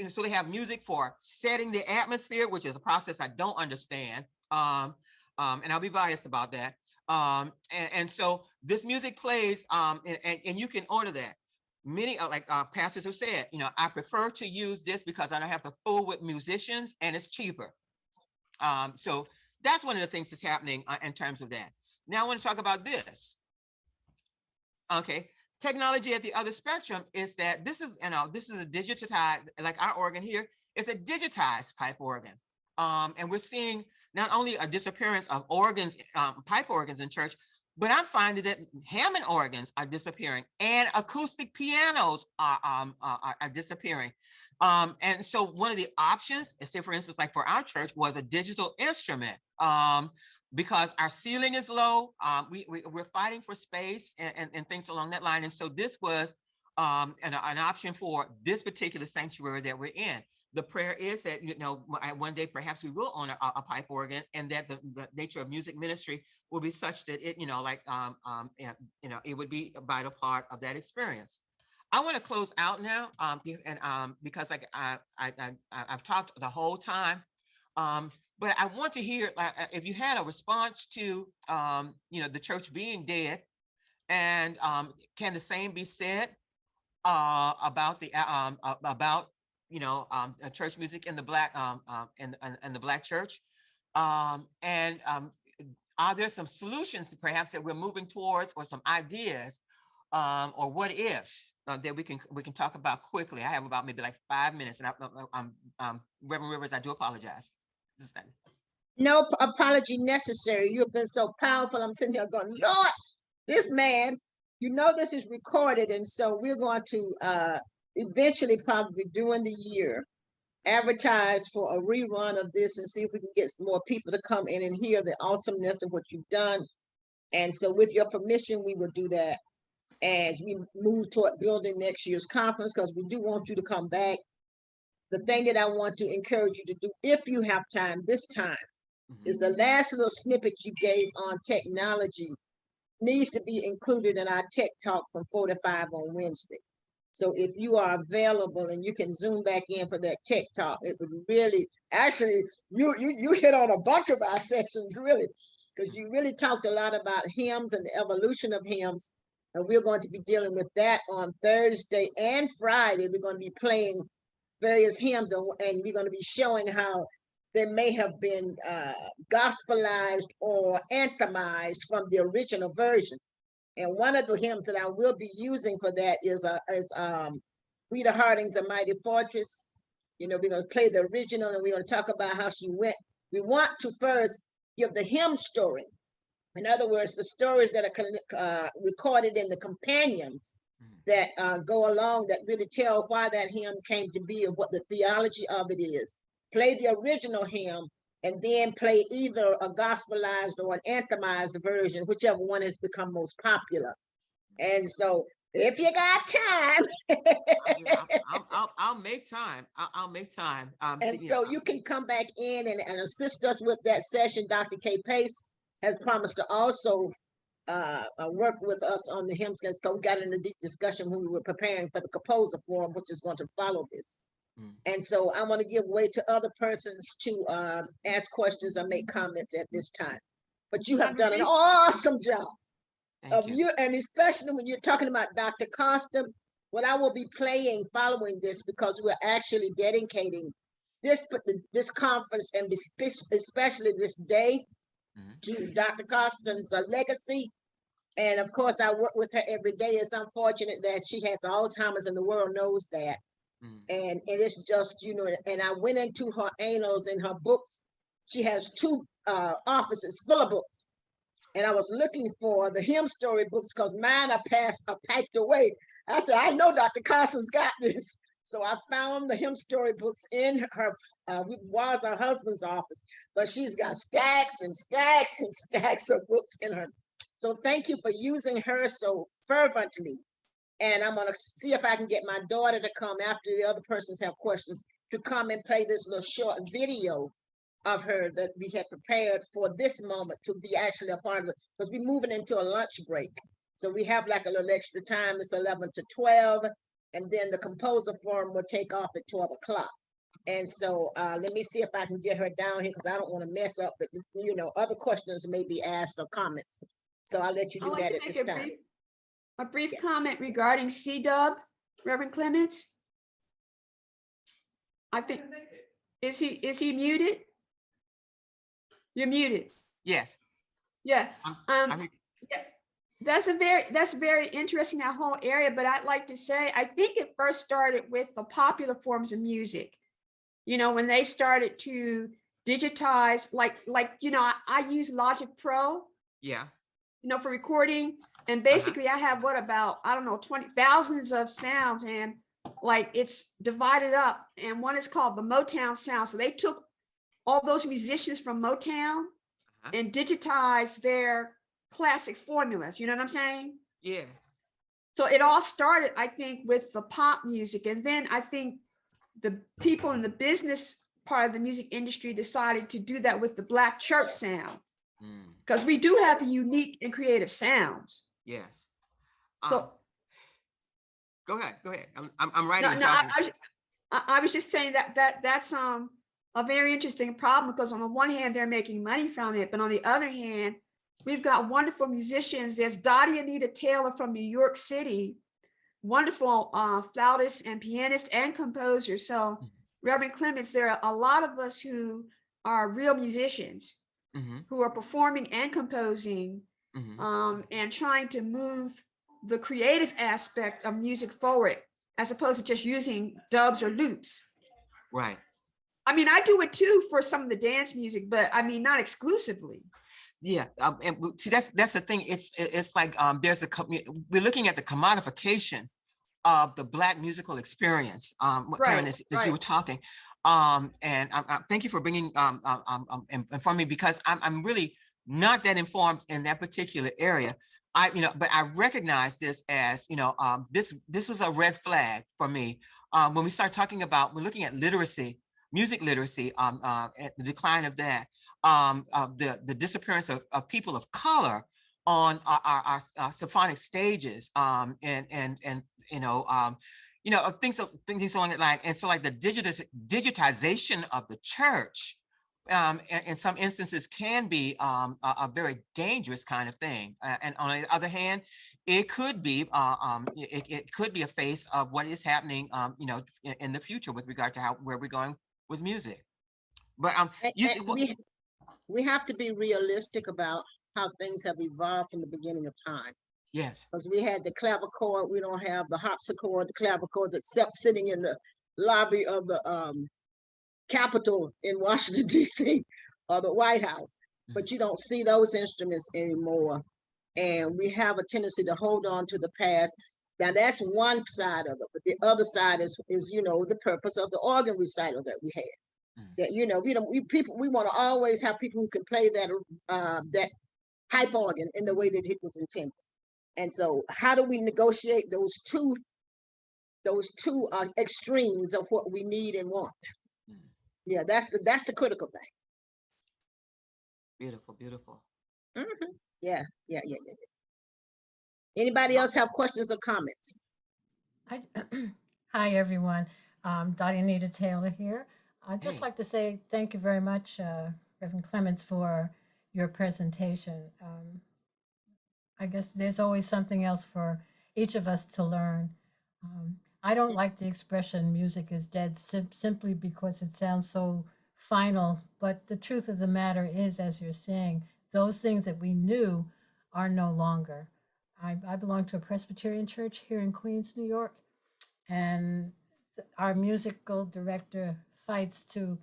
So they have music for setting the atmosphere, which is a process I don't understand. And I'll be biased about that. And so this music plays, and you can order that. Many pastors have said, I prefer to use this because I don't have to fool with musicians and it's cheaper. So that's one of the things that's happening in terms of that. Now I want to talk about this. Okay. Technology at the other spectrum is that this is a digitized, like our organ here, it's a digitized pipe organ. And we're seeing not only a disappearance of organs, pipe organs in church, but I'm finding that Hammond organs are disappearing and acoustic pianos are disappearing. And so one of the options, say for instance, like for our church, was a digital instrument. Because our ceiling is low, we're fighting for space and things along that line. And so this was an option for this particular sanctuary that we're in. The prayer is that, one day perhaps we will own a pipe organ, and that the nature of music ministry will be such that it, it would be a vital part of that experience. I want to close out now, because like I've talked the whole time, but I want to hear if you had a response to the church being dead, and can the same be said about the church music in the black in the black church, and are there some solutions perhaps that we're moving towards, or some ideas, or what ifs that we can talk about quickly? I have about maybe like 5 minutes, and I'm Reverend Rivers, I do apologize. No apology necessary. You've been so powerful. I'm sitting here going, Lord, this man, this is recorded, and so we're going to eventually, probably during the year, advertise for a rerun of this and see if we can get some more people to come in and hear the awesomeness of what you've done. And so with your permission, we will do that as we move toward building next year's conference, because we do want you to come back. The thing that I want to encourage you to do, if you have time this time, is the last little snippet you gave on technology needs to be included in our tech talk from 4 to 5 on Wednesday. So if you are available and you can zoom back in for that tech talk, it would really, actually, you hit on a bunch of our sections, really, because you really talked a lot about hymns and the evolution of hymns. And we're going to be dealing with that on Thursday and Friday. We're going to be playing various hymns, and we're going to be showing how they may have been gospelized or anthemized from the original version. And one of the hymns that I will be using for that is Rita Harding's A Mighty Fortress. We're going to play the original, and we're going to talk about how she went. We want to first give the hymn story. In other words, the stories that are recorded in the companions that go along, that really tell why that hymn came to be and what the theology of it is. Play the original hymn, and then play either a gospelized or an anthemized version, whichever one has become most popular. And so if you got time, I'll make time. I'll make time. And so you can come back in and assist us with that session. Dr. K. Pace has promised to also work with us on the hymns, because we got in a deep discussion when we were preparing for the composer forum, which is going to follow this. And so I want to give way to other persons to ask questions or make comments at this time. But you have done an awesome job of you, and especially when you're talking about Dr. Costa, what I will be playing following this, because we're actually dedicating this conference, and especially this day, to Dr. Costa's legacy. And of course, I work with her every day. It's unfortunate that she has Alzheimer's, and the world knows that. And it's just, and I went into her annals and her books. She has 2 offices full of books. And I was looking for the hymn story books, because mine are packed away. I said, I know Dr. Carson's got this. So I found the hymn story books in her, was her husband's office, but she's got stacks and stacks and stacks of books in her. So thank you for using her so fervently. And I'm going to see if I can get my daughter to come, after the other persons have questions, to come and play this little short video of her that we had prepared for this moment to be actually a part of it, because we're moving into a lunch break. So we have like a little extra time. It's 11 to 12. And then the composer forum will take off at 12 o'clock. And so let me see if I can get her down here, because I don't want to mess up, but other questions may be asked or comments. So I'll let you do that at this time. A brief comment regarding C-Dub, Reverend Clements. I think, is he muted? You're muted. Yes. Yeah. Yeah. That's very interesting, that whole area. But I'd like to say, I think it first started with the popular forms of music. When they started to digitize, I use Logic Pro, Yeah. for recording. And Uh-huh. basically I have about, I don't know, 20,000 of sounds, and like it's divided up, and one is called the Motown sound. So they took all those musicians from Motown Uh-huh. and digitized their classic formulas. You know what I'm saying? Yeah. So it all started, I think, with the pop music. And then I think the people in the business part of the music industry decided to do that with the Black church sound, because we do have the unique and creative sounds. Yes. So go ahead. I'm writing. I was just saying that's a very interesting problem, because on the one hand they're making money from it, but on the other hand, we've got wonderful musicians. There's Dottie Anita Taylor from New York City, wonderful flautist and pianist and composer. So Reverend Clements, there are a lot of us who are real musicians, who are performing and composing, and trying to move the creative aspect of music forward, as opposed to just using dubs or loops. Right. I mean, I do it too for some of the dance music, but I mean, not exclusively. Yeah, and see, that's the thing. It's like we're looking at the commodification of the Black musical experience. Karen, as you were talking, and I thank you for bringing informing me, because I'm really not that informed in that particular area. But I recognize this as this was a red flag for me when we start talking about, we're looking at literacy, music literacy, at the decline of that, the disappearance of people of color on our symphonic stages, and things along that line. And so, like, the digitization of the church, in some instances, can be a very dangerous kind of thing. And on the other hand, it could be it could be a face of what is happening, in the future with regard to where we're going with music. But we have to be realistic about how things have evolved from the beginning of time. Yes. Because we had the clavichord, we don't have the harpsichord, the clavichords, except sitting in the lobby of the Capitol in Washington, D.C., or the White House. But you don't see those instruments anymore. And we have a tendency to hold on to the past. Now, that's one side of it. But the other side is the purpose of the organ recital that we had. That, we want to always have people who can play that pipe organ in the way that it was intended. And so how do we negotiate those two extremes of what we need and want? Yeah, that's the critical thing. Beautiful. Yeah. Anybody else have questions or comments? Hi, everyone. Dottie Anita Taylor here. I'd just like to say thank you very much, Reverend Clements, for your presentation. I guess there's always something else for each of us to learn. I don't like the expression music is dead simply because it sounds so final, but the truth of the matter is, as you're saying, those things that we knew are no longer. I belong to a Presbyterian church here in Queens, New York, and our musical director fights to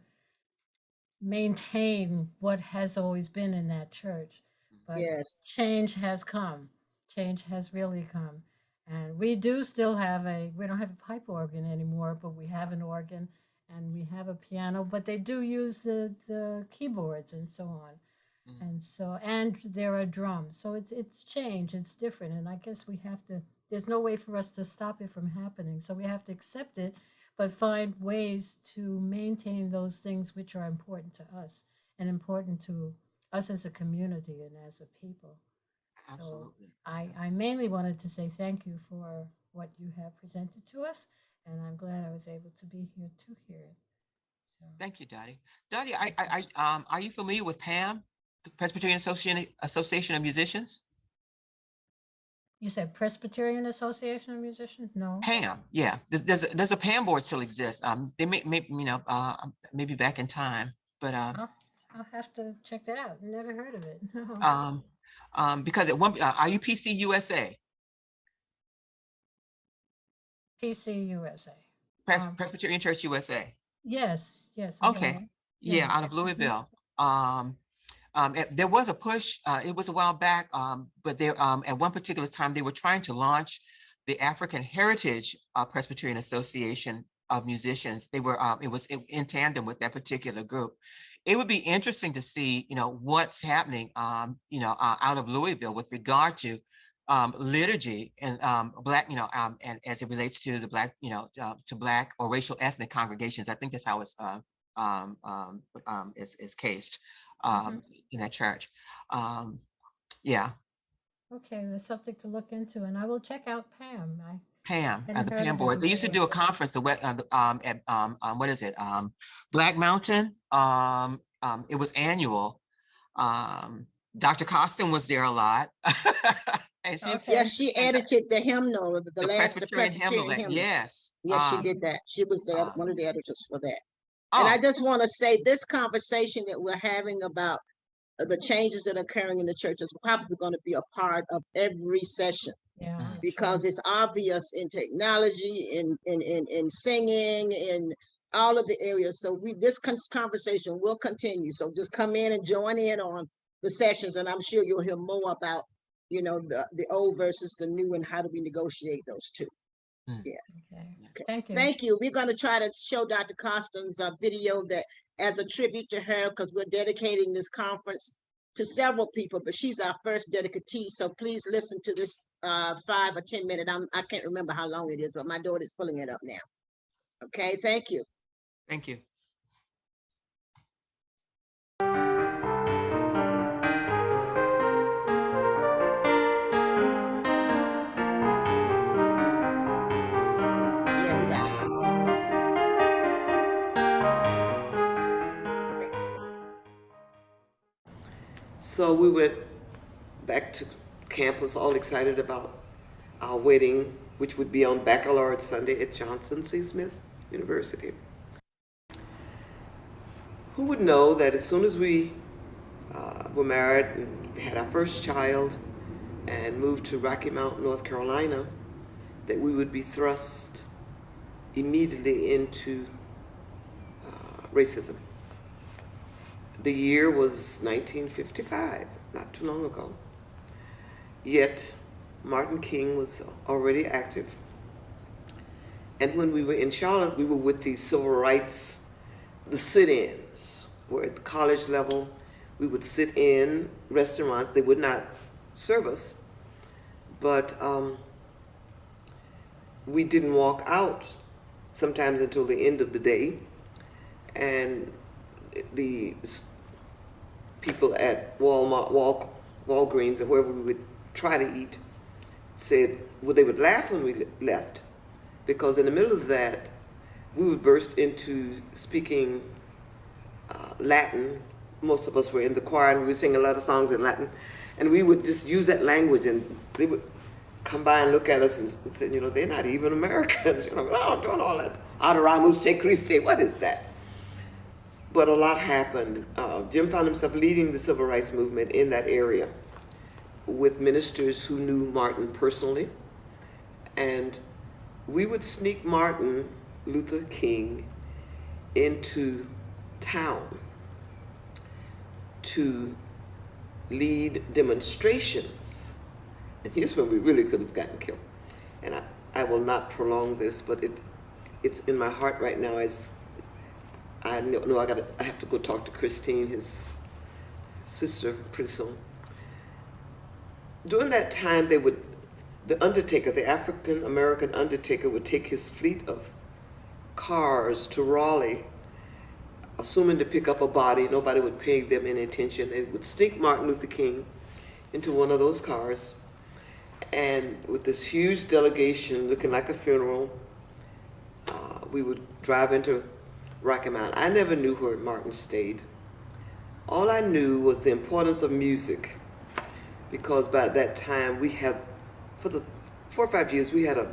maintain what has always been in that church. But change has come. Change has really come. And we do still have we don't have a pipe organ anymore, but we have an organ and we have a piano, but they do use the keyboards and so on. And there are drums. So it's change, it's different. And I guess there's no way for us to stop it from happening. So we have to accept it, but find ways to maintain those things which are important to us and important to us as a community and as a people. Absolutely. So I mainly wanted to say thank you for what you have presented to us, and I'm glad I was able to be here to hear it. So thank you, Dottie. Dottie, are you familiar with PAM, the Presbyterian Association of Musicians? You said Presbyterian Association of Musicians? No. PAM, yeah. There's a PAM board still exists. They maybe back in time, but I'll have to check that out. Never heard of it. Because at one, are you PC USA? PC USA. Presbyterian Church USA. Yes. Okay. Yeah, out of Louisville. There was a push. It was a while back, but there at one particular time they were trying to launch the African Heritage Presbyterian Association of Musicians. They were it was in tandem with that particular group. It would be interesting to see, what's happening, out of Louisville with regard to liturgy and Black, and as it relates to the Black, to Black or racial ethnic congregations. I think that's how it's is cased in that church. Yeah. Okay, there's something to look into, and I will check out Pam. Pam at the heard Pam of board. it They used to do a conference at what is it? Black Mountain. It was annual. Dr. Costin was there a lot. And she, Okay. Yes, she edited the hymnal, the last Presbyterian hymnal. hymnal. Yes. Yes, she did that. She was one of the editors for that. Oh, And I just want to say this conversation that we're having about the changes that are occurring in the church is probably going to be a part of every session. Yeah. Because it's obvious in technology, in singing, in all of the areas. So this conversation will continue. So just come in and join in on the sessions, and I'm sure you'll hear more about, the old versus the new and how do we negotiate those two. Yeah. Okay. Thank you. Thank you. We're going to try to show Dr. Costin's video that as a tribute to her, because we're dedicating this conference to several people, but she's our first dedicatee. So please listen to this 5 or 10 minute. I can't remember how long it is, but my daughter's pulling it up now. Okay, thank you. thank you. Yeah, we got it. So we went back to campus all excited about our wedding, which would be on Baccalaureate Sunday at Johnson C. Smith University. Who would know that as soon as we were married and had our first child and moved to Rocky Mount, North Carolina, that we would be thrust immediately into racism. The year was 1955, not too long ago. Yet Martin King was already active. And when we were in Charlotte, we were with the civil rights, the sit-ins, where at the college level, we would sit in restaurants. They would not serve us, but we didn't walk out sometimes until the end of the day. And the people at Walmart, Walgreens, or wherever we would try to eat, said, well, they would laugh when we left, because in the middle of that, we would burst into speaking Latin. Most of us were in the choir, and we would sing a lot of songs in Latin, and we would just use that language, and they would come by and look at us and say, they're not even Americans. Oh, doing all that. Adoramus te Christe, what is that? But a lot happened. Jim found himself leading the civil rights movement in that area with ministers who knew Martin personally. And we would sneak Martin Luther King into town to lead demonstrations. And here's where we really could have gotten killed. And I will not prolong this, but it's in my heart right now as I know I have to go talk to Christine, his sister, pretty soon. During that time, the undertaker, the African American undertaker, would take his fleet of cars to Raleigh, assuming to pick up a body. Nobody would pay them any attention. They would sneak Martin Luther King into one of those cars, and with this huge delegation looking like a funeral, we would drive into Rocky Mount. I never knew where Martin stayed. All I knew was the importance of music, because by that time we had, for the 4 or 5 years, we had a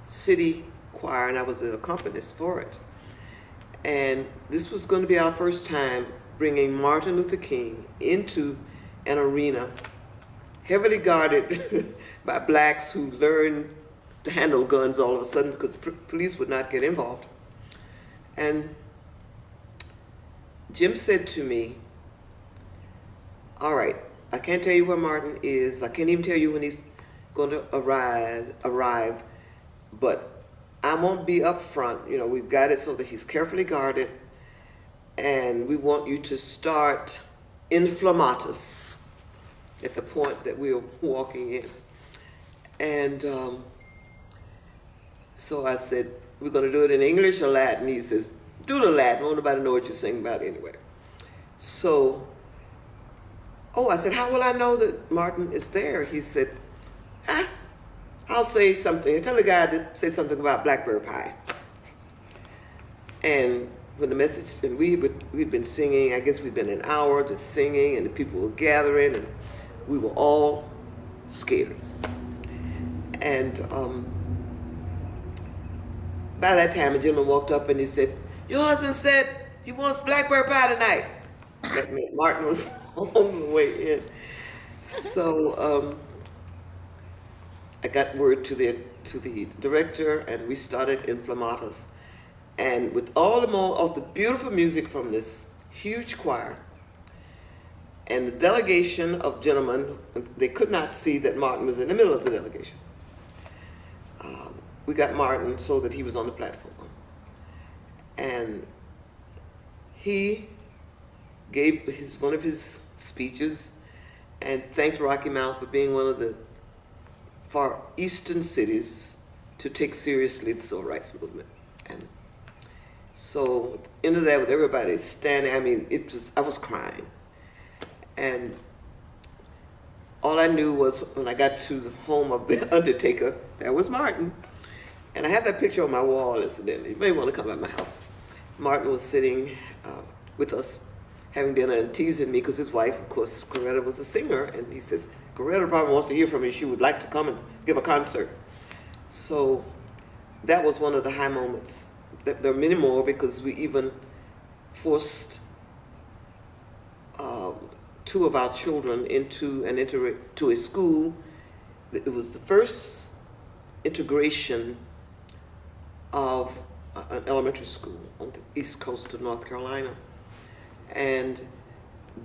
city choir, and I was an accompanist for it. And this was going to be our first time bringing Martin Luther King into an arena heavily guarded by blacks who learned to handle guns all of a sudden because the police would not get involved. And Jim said to me, all right, I can't tell you where Martin is. I can't even tell you when he's going to arrive, but I won't be up front. You know, we've got it so that he's carefully guarded, and we want you to start inflammatus at the point that we're walking in. And so I said, we're going to do it in English or Latin? He says, do the Latin. Won't nobody know what you're singing about anyway. So, I said, how will I know that Martin is there? He said, I'll say something. Tell the guy to say something about blackberry pie. And when the message, and we'd been singing, I guess we'd been an hour just singing, and the people were gathering, and we were all scared. And by that time, a gentleman walked up and he said, your husband said he wants blackberry pie tonight. That meant Martin was on the way in. So I got word to the director, and we started Inflammatus. And with all the beautiful music from this huge choir, and the delegation of gentlemen, they could not see that Martin was in the middle of the delegation. We got Martin so that he was on the platform. And he gave one of his speeches and thanked Rocky Mount for being one of the far eastern cities to take seriously the civil rights movement. And so into that with everybody standing, I mean, I was crying. And all I knew was when I got to the home of the undertaker, there was Martin. And I have that picture on my wall, incidentally. You may want to come by my house. Martin was sitting with us, having dinner and teasing me because his wife, of course, Coretta, was a singer. And he says, Coretta probably wants to hear from me. She would like to come and give a concert. So that was one of the high moments. There are many more because we even forced two of our children into a school. It was the first integration of an elementary school on the east coast of North Carolina. And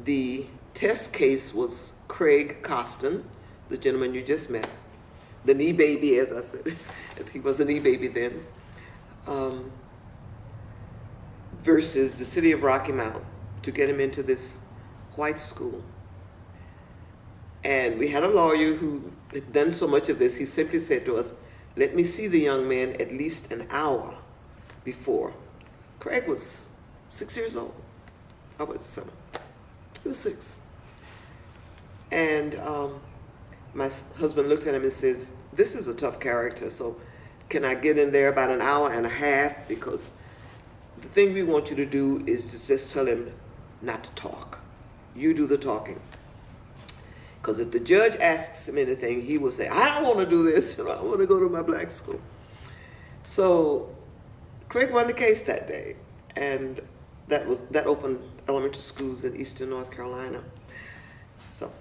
the test case was Craig Costin, the gentleman you just met, the knee baby, as I said. He was a knee baby then, versus the city of Rocky Mount to get him into this white school. And we had a lawyer who had done so much of this. He simply said to us, let me see the young man at least an hour before. Craig was 6 years old. I was 7. He was 6. And my husband looked at him and says, this is a tough character, so can I get in there about an hour and a half? Because the thing we want you to do is to just tell him not to talk. You do the talking. Because if the judge asks him anything, he will say, I don't want to do this, I want to go to my black school. So Craig won the case that day, and that opened elementary schools in eastern North Carolina. So,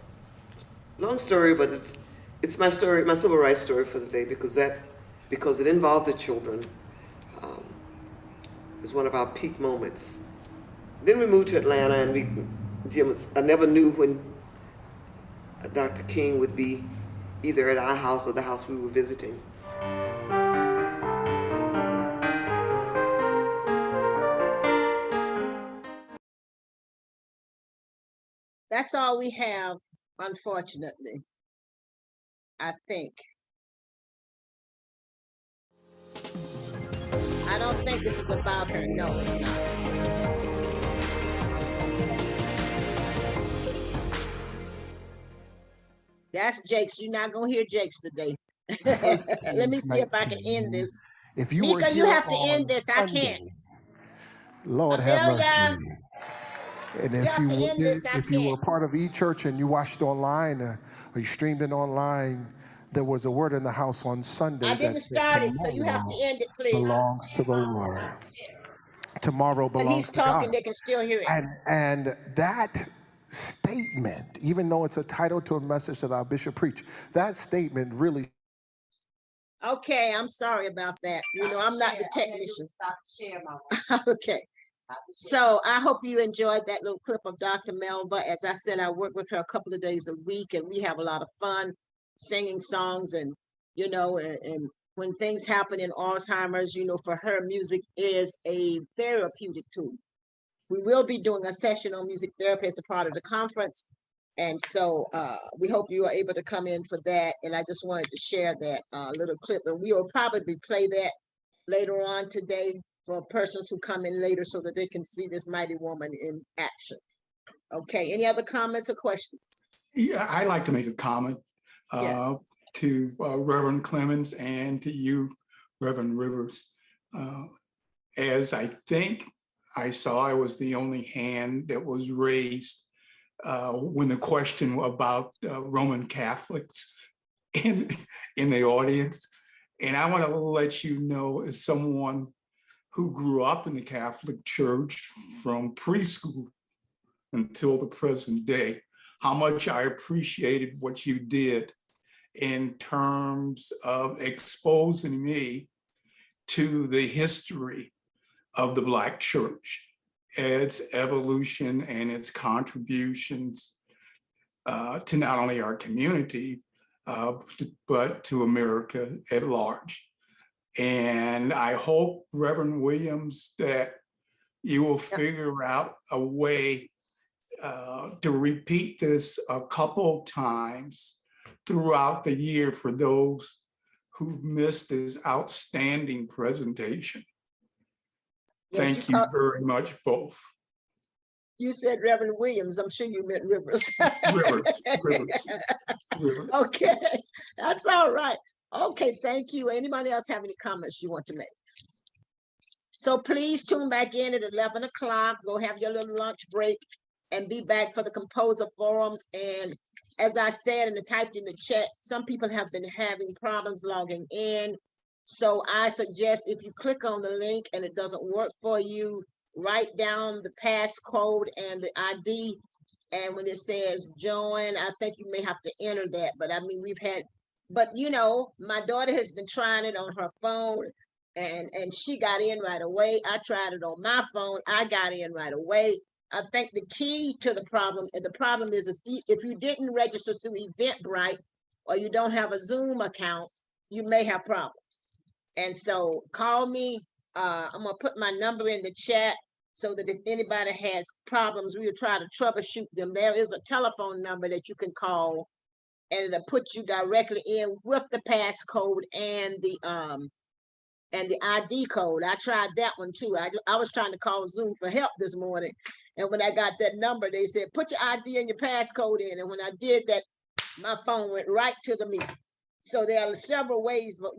long story, but it's my story, my civil rights story for the day, because it involved the children. It's one of our peak moments. Then we moved to Atlanta, and I never knew when Dr. King would be either at our house or the house we were visiting. That's all we have, unfortunately, I think. I don't think this is about her. No, it's not. That's Jake's. You're not gonna hear Jake's today. Let me see if I can end this. If you were Mika, you here have to on end this. I Sunday, can't. Lord have Amelia, mercy. And you have to end this. I if you were can't. part of eChurch and you watched online or you streamed it online, there was a word in the house on Sunday I that didn't said start it, so you have to tomorrow end it, please. belongs to the Lord. Tomorrow But belongs he's to God. talking, they can still hear it. And that statement, even though it's a title to a message that our bishop preached, that statement really. Okay, I'm sorry about that. You know, I'm not the technician. Okay. So I hope you enjoyed that little clip of Dr. Melba. As I said, I work with her a couple of days a week, and we have a lot of fun singing songs, and and when things happen in Alzheimer's, for her, music is a therapeutic tool. We will be doing a session on music therapy as a part of the conference. And so we hope you are able to come in for that. And I just wanted to share that little clip. And we will probably play that later on today for persons who come in later so that they can see this mighty woman in action. Okay, any other comments or questions? Yeah, I'd like to make a comment Yes. to Reverend Clements and to you, Reverend Rivers. As I think I saw, I was the only hand that was raised when the question about Roman Catholics in the audience. And I want to let you know, as someone who grew up in the Catholic Church from preschool until the present day, how much I appreciated what you did in terms of exposing me to the history of the Black Church, its evolution and its contributions to not only our community, but to America at large. And I hope, Reverend Williams, that you will figure out a way to repeat this a couple times throughout the year for those who missed this outstanding presentation. Yes, Thank you very much, both. You said Reverend Williams. I'm sure you meant Rivers. Rivers. Okay, that's all right. Okay, thank you. Anybody else have any comments you want to make? So please tune back in at 11 o'clock. Go have your little lunch break and be back for the composer forums. And as I said and typed in the chat, some people have been having problems logging in. So I suggest if you click on the link and it doesn't work for you, write down the passcode and the ID. And when it says join, I think you may have to enter that. But I mean, but my daughter has been trying it on her phone and she got in right away. I tried it on my phone. I got in right away. I think the key to the problem, and the problem is if you didn't register through Eventbrite or you don't have a Zoom account, you may have problems. And so call me. I'm gonna put my number in the chat so that if anybody has problems, we'll try to troubleshoot them. There is a telephone number that you can call and it'll put you directly in with the passcode and the ID code. I tried that one too. I was trying to call Zoom for help this morning. And when I got that number, they said, put your ID and your passcode in. And when I did that, my phone went right to the meeting. So there are several ways, but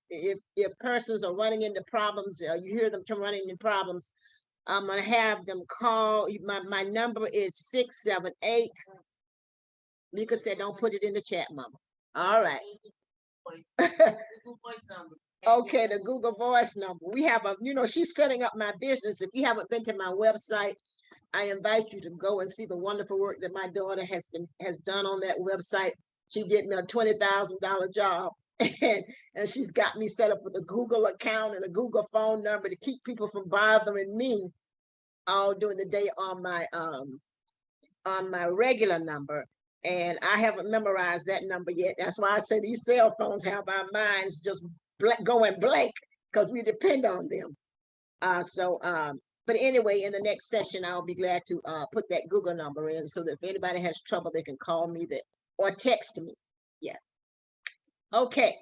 if persons are running into problems, you hear them running into problems, I'm gonna have them call. My number is 678. Mika said, don't put it in the chat, Mama. All right. Okay, the Google Voice number. We have she's setting up my business. If you haven't been to my website, I invite you to go and see the wonderful work that my daughter has done on that website. She did me a $20,000 job, and she's got me set up with a Google account and a Google phone number to keep people from bothering me all during the day on my regular number. And I haven't memorized that number yet. That's why I say these cell phones have our minds just going blank because we depend on them. But anyway, in the next session, I'll be glad to put that Google number in so that if anybody has trouble, they can call me or text me. Yeah. Okay.